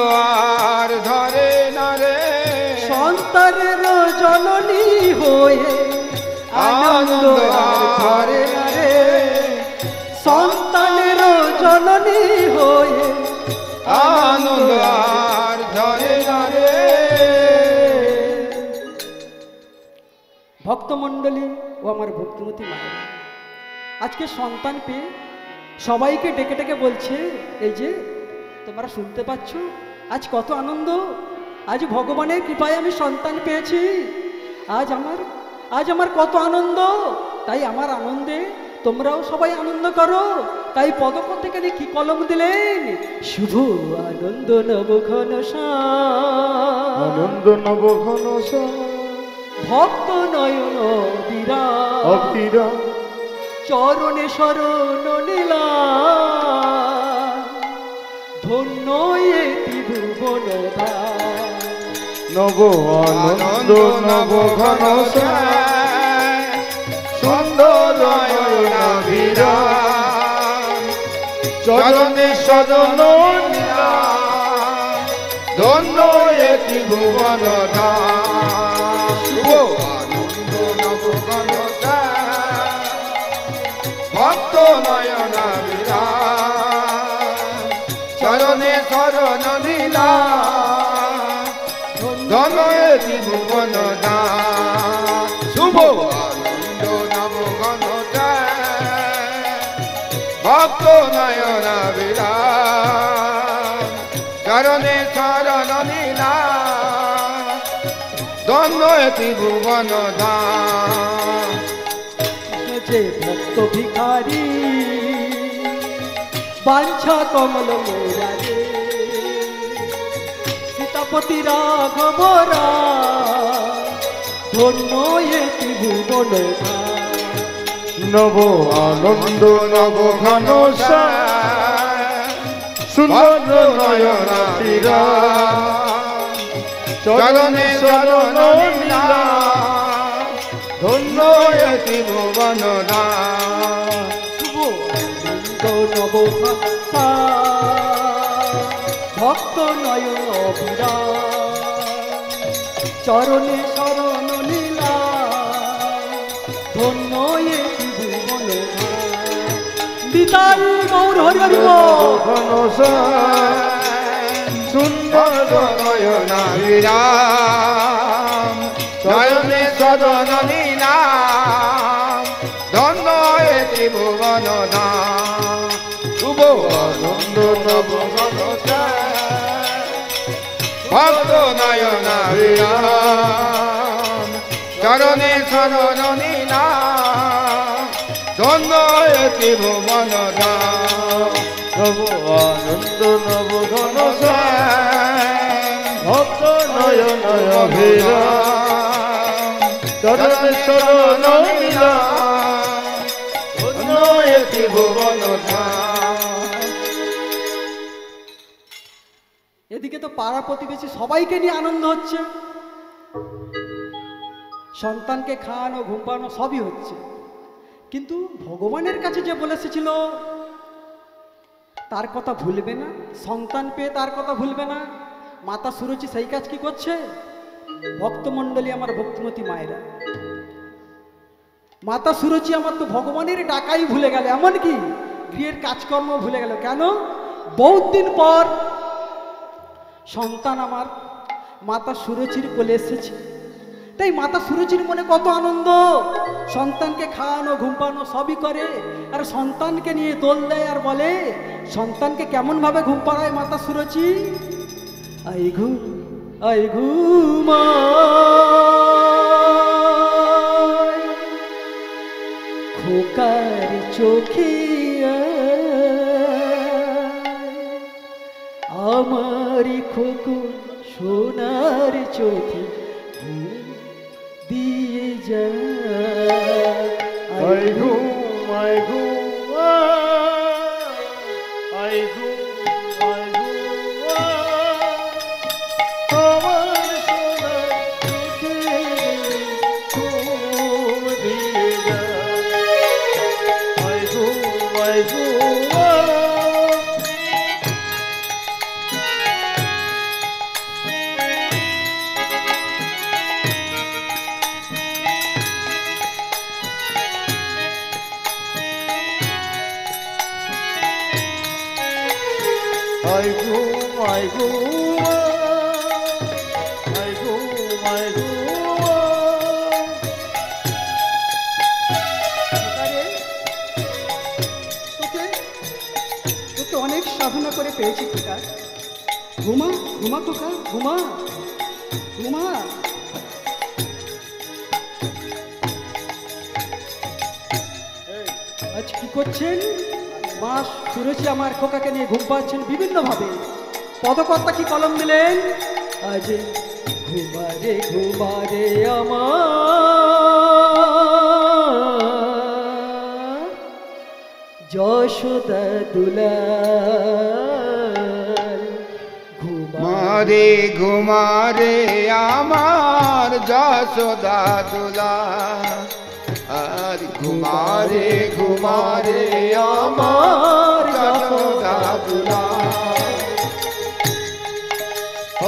আর ধরে না রে, সন্তানের জননী হয়ে আনন্দ আর ধরে না রে, সন্তানের জননী হয়ে আনন্দ আর ধরে না রে। ভক্তমণ্ডলী ও আমার ভক্তিমতী মায়ের, আজকে সন্তান পেয়ে সবাইকে ডেকে ডেকে বলছে, এই যে তোমরা শুনতে পাচ্ছ, আজ কত আনন্দ, আজ ভগবানের কৃপায় আমি সন্তান পেয়েছি, আজ আমার কত আনন্দ। তাই আমার আনন্দে তোমরাও সবাই আনন্দ করো। তাই পদক থেকে কি কলম দিলেন? শুধু আনন্দ নবঘন আনন্দ নবঘন ভক্ত নয়ন বিরা অবিরা চরণে শরণ নিলাম, ধন্য এ ত্রিভুবন ধাম। নব আনন্দ নব ঘন সুন্দর নয়নাভিরাম, চরণে শরণ নিলাম, ধন্য এ ত্রিভুবন ধাম। শুভ আনন্দ নব ঘন ভক্ত নয়নাভিরাম, চরণে শরণ নিলাম, ধন্য এ ত্রিভুবন ধাম। শুভ আনন্দ নব ঘন ভক্ত নয়নাভিরাম, চরণে শরণ নিলাম, ধন্য এ ত্রিভুবন ধাম। যে ভক্ত ভিখারি বাঞ্ছা কমল মোরারে, সীতাপতি রাঘব রাম, ধন্য এ ত্রিভুবন ধাম। নব আনন্দ নব ঘন সুন্দর নয়নাভিরাম, চরণে শরণ নিলাম, ধন্য এ ত্রিভুবন ধাম। শুভ আনন্দ নব ভক্ত নয়ন অভিরাম, চরণে শরণ নিলাম, ধন্য এ ত্রিভুবন ধাম। বিতাল গৌর হরি হরি ঘন সুন্দর নয়নাভিরাম, চরণে শরণ নিলাম, ধন্য এ ত্রিভুবন ধাম। শুভ আনন্দ নব ঘন ভক্ত নয়নাভিরাম, চরণে শরণ নিলাম, ধন্য এ ত্রিভুবন ধাম। নব আনন্দ নব ঘন ভক্ত নয়নাভিরাম, চরণে শরণ নিলাম, ধন্য এ ত্রিভুবন ধাম। এদিকে তো পাড়া প্রতিবেশী সবাইকে নিয়ে আনন্দ হচ্ছে, সন্তানকে খাওয়ানো ঘুম পাড়ানো সবই হচ্ছে, কিন্তু ভগবানের কাছে যে বলে এসেছিল তার কথা ভুলবে না, সন্তান পেয়ে তার কথা ভুলবে না, মাতা সুরুচি সেই কাজ কি করছে? ভক্তমণ্ডলী আমার ভক্তিমতী মায়েরা, মাতা সুরুচি আমার তো ভগবানের ডাকাই ভুলে গেল, এমনকি গৃহের কাজকর্ম ভুলে গেল। কেন? বহুত দিন পর সন্তান আমার মাতা সুরুচির কোলে এসেছে, তাই মাতা সুরুচির মনে কত আনন্দ, সন্তানকে খাওয়ানো ঘুম পাড়ানো সবই করে, আর সন্তানকে নিয়ে দোল দেয় আর বলে সন্তানকে কেমন ভাবে ঘুম পাড়ায় মাতা সুরুচি? আই ঘুম আই ঘুমায় খোকার চোখে আমারি খোকন সোনার চোখে দিয়ে যায়। আই ঘুম আই ঘুম আই ঘুম আই ঘুম আমার সোনার চোখে ঘুম দিয়ে যায়। আই ঘুম আই ঘুম I go, I go, I go, I go. তোকে অনেক সাধনা করে পেয়েছি খোকা, ঘুমা ঘুমা খোকা ঘুমা ঘুমা। আজ কি করছেন? মা সুরুচি আমার খোকাকে নিয়ে ঘুম পাচ্ছেন বিভিন্নভাবে। পদকর্তা কি কলম দিলেন? আজ ঘুমারে ঘুমারে আমার যশোদা দুলাল মারে ঘুমারে আমার যশোদা দুলা আর ঘুমারে ঘুমারে আমার যশোদা দুলা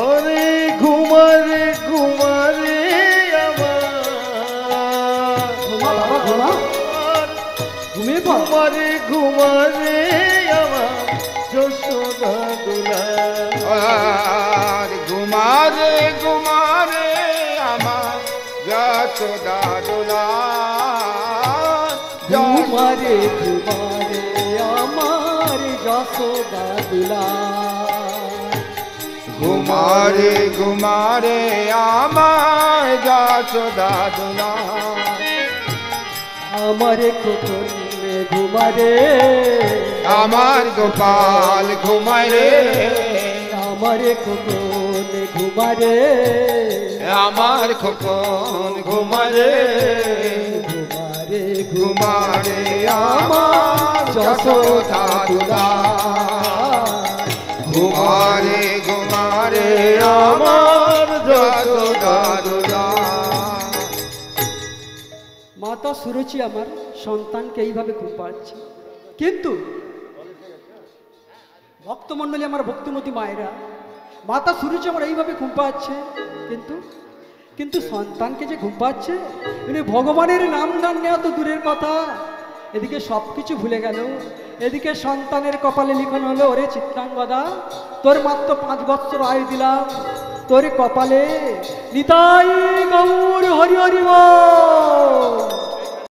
আরে ঘুমারে ঘুমারে আমার ঘুমা বাবা ঘুমা ঘুমিয়ে পড় ঘুমারে ঘুমারে আমার যশোদা দুলাল আর ঘুমারে ঘুমারে আমার যশোদা দুলা ঘুমারে ঘুমারে আমার যশোদা দুলাল ঘুমারে ঘুমারে আমার যশোদা দুলা আমারে খোকন ঘুমারে আমার গোপাল ঘুমায় রে আমারে খোকন ঘুমারে আমার খোকন ঘুমায় রে ঘুমারে ঘুমারে আমার যশোদা দুলা ঘুমারে ঘুমারে আমার যশোদা দুলা মাতা সুরুচি আমার সন্তানকে এইভাবে ঘুম পাচ্ছে, কিন্তু ভক্তমণ্ডলী আমার ভক্তিমতী মায়েরা মাতা সুরুচি আমার এইভাবে ঘুম পাচ্ছে, কিন্তু কিন্তু সন্তানকে যে ঘুম পাচ্ছে উনি ভগবানের নাম গান নেওয়া তো দূরের কথা, এদিকে সব কিছু ভুলে গেল। এদিকে সন্তানের কপালে লিখন হলো, ওরে চিত্রাঙ্গদা তোর মাত্র 5 বৎসর আয়ু দিলাম, তোর কপালে নিতাই গৌর হরি হরি বল।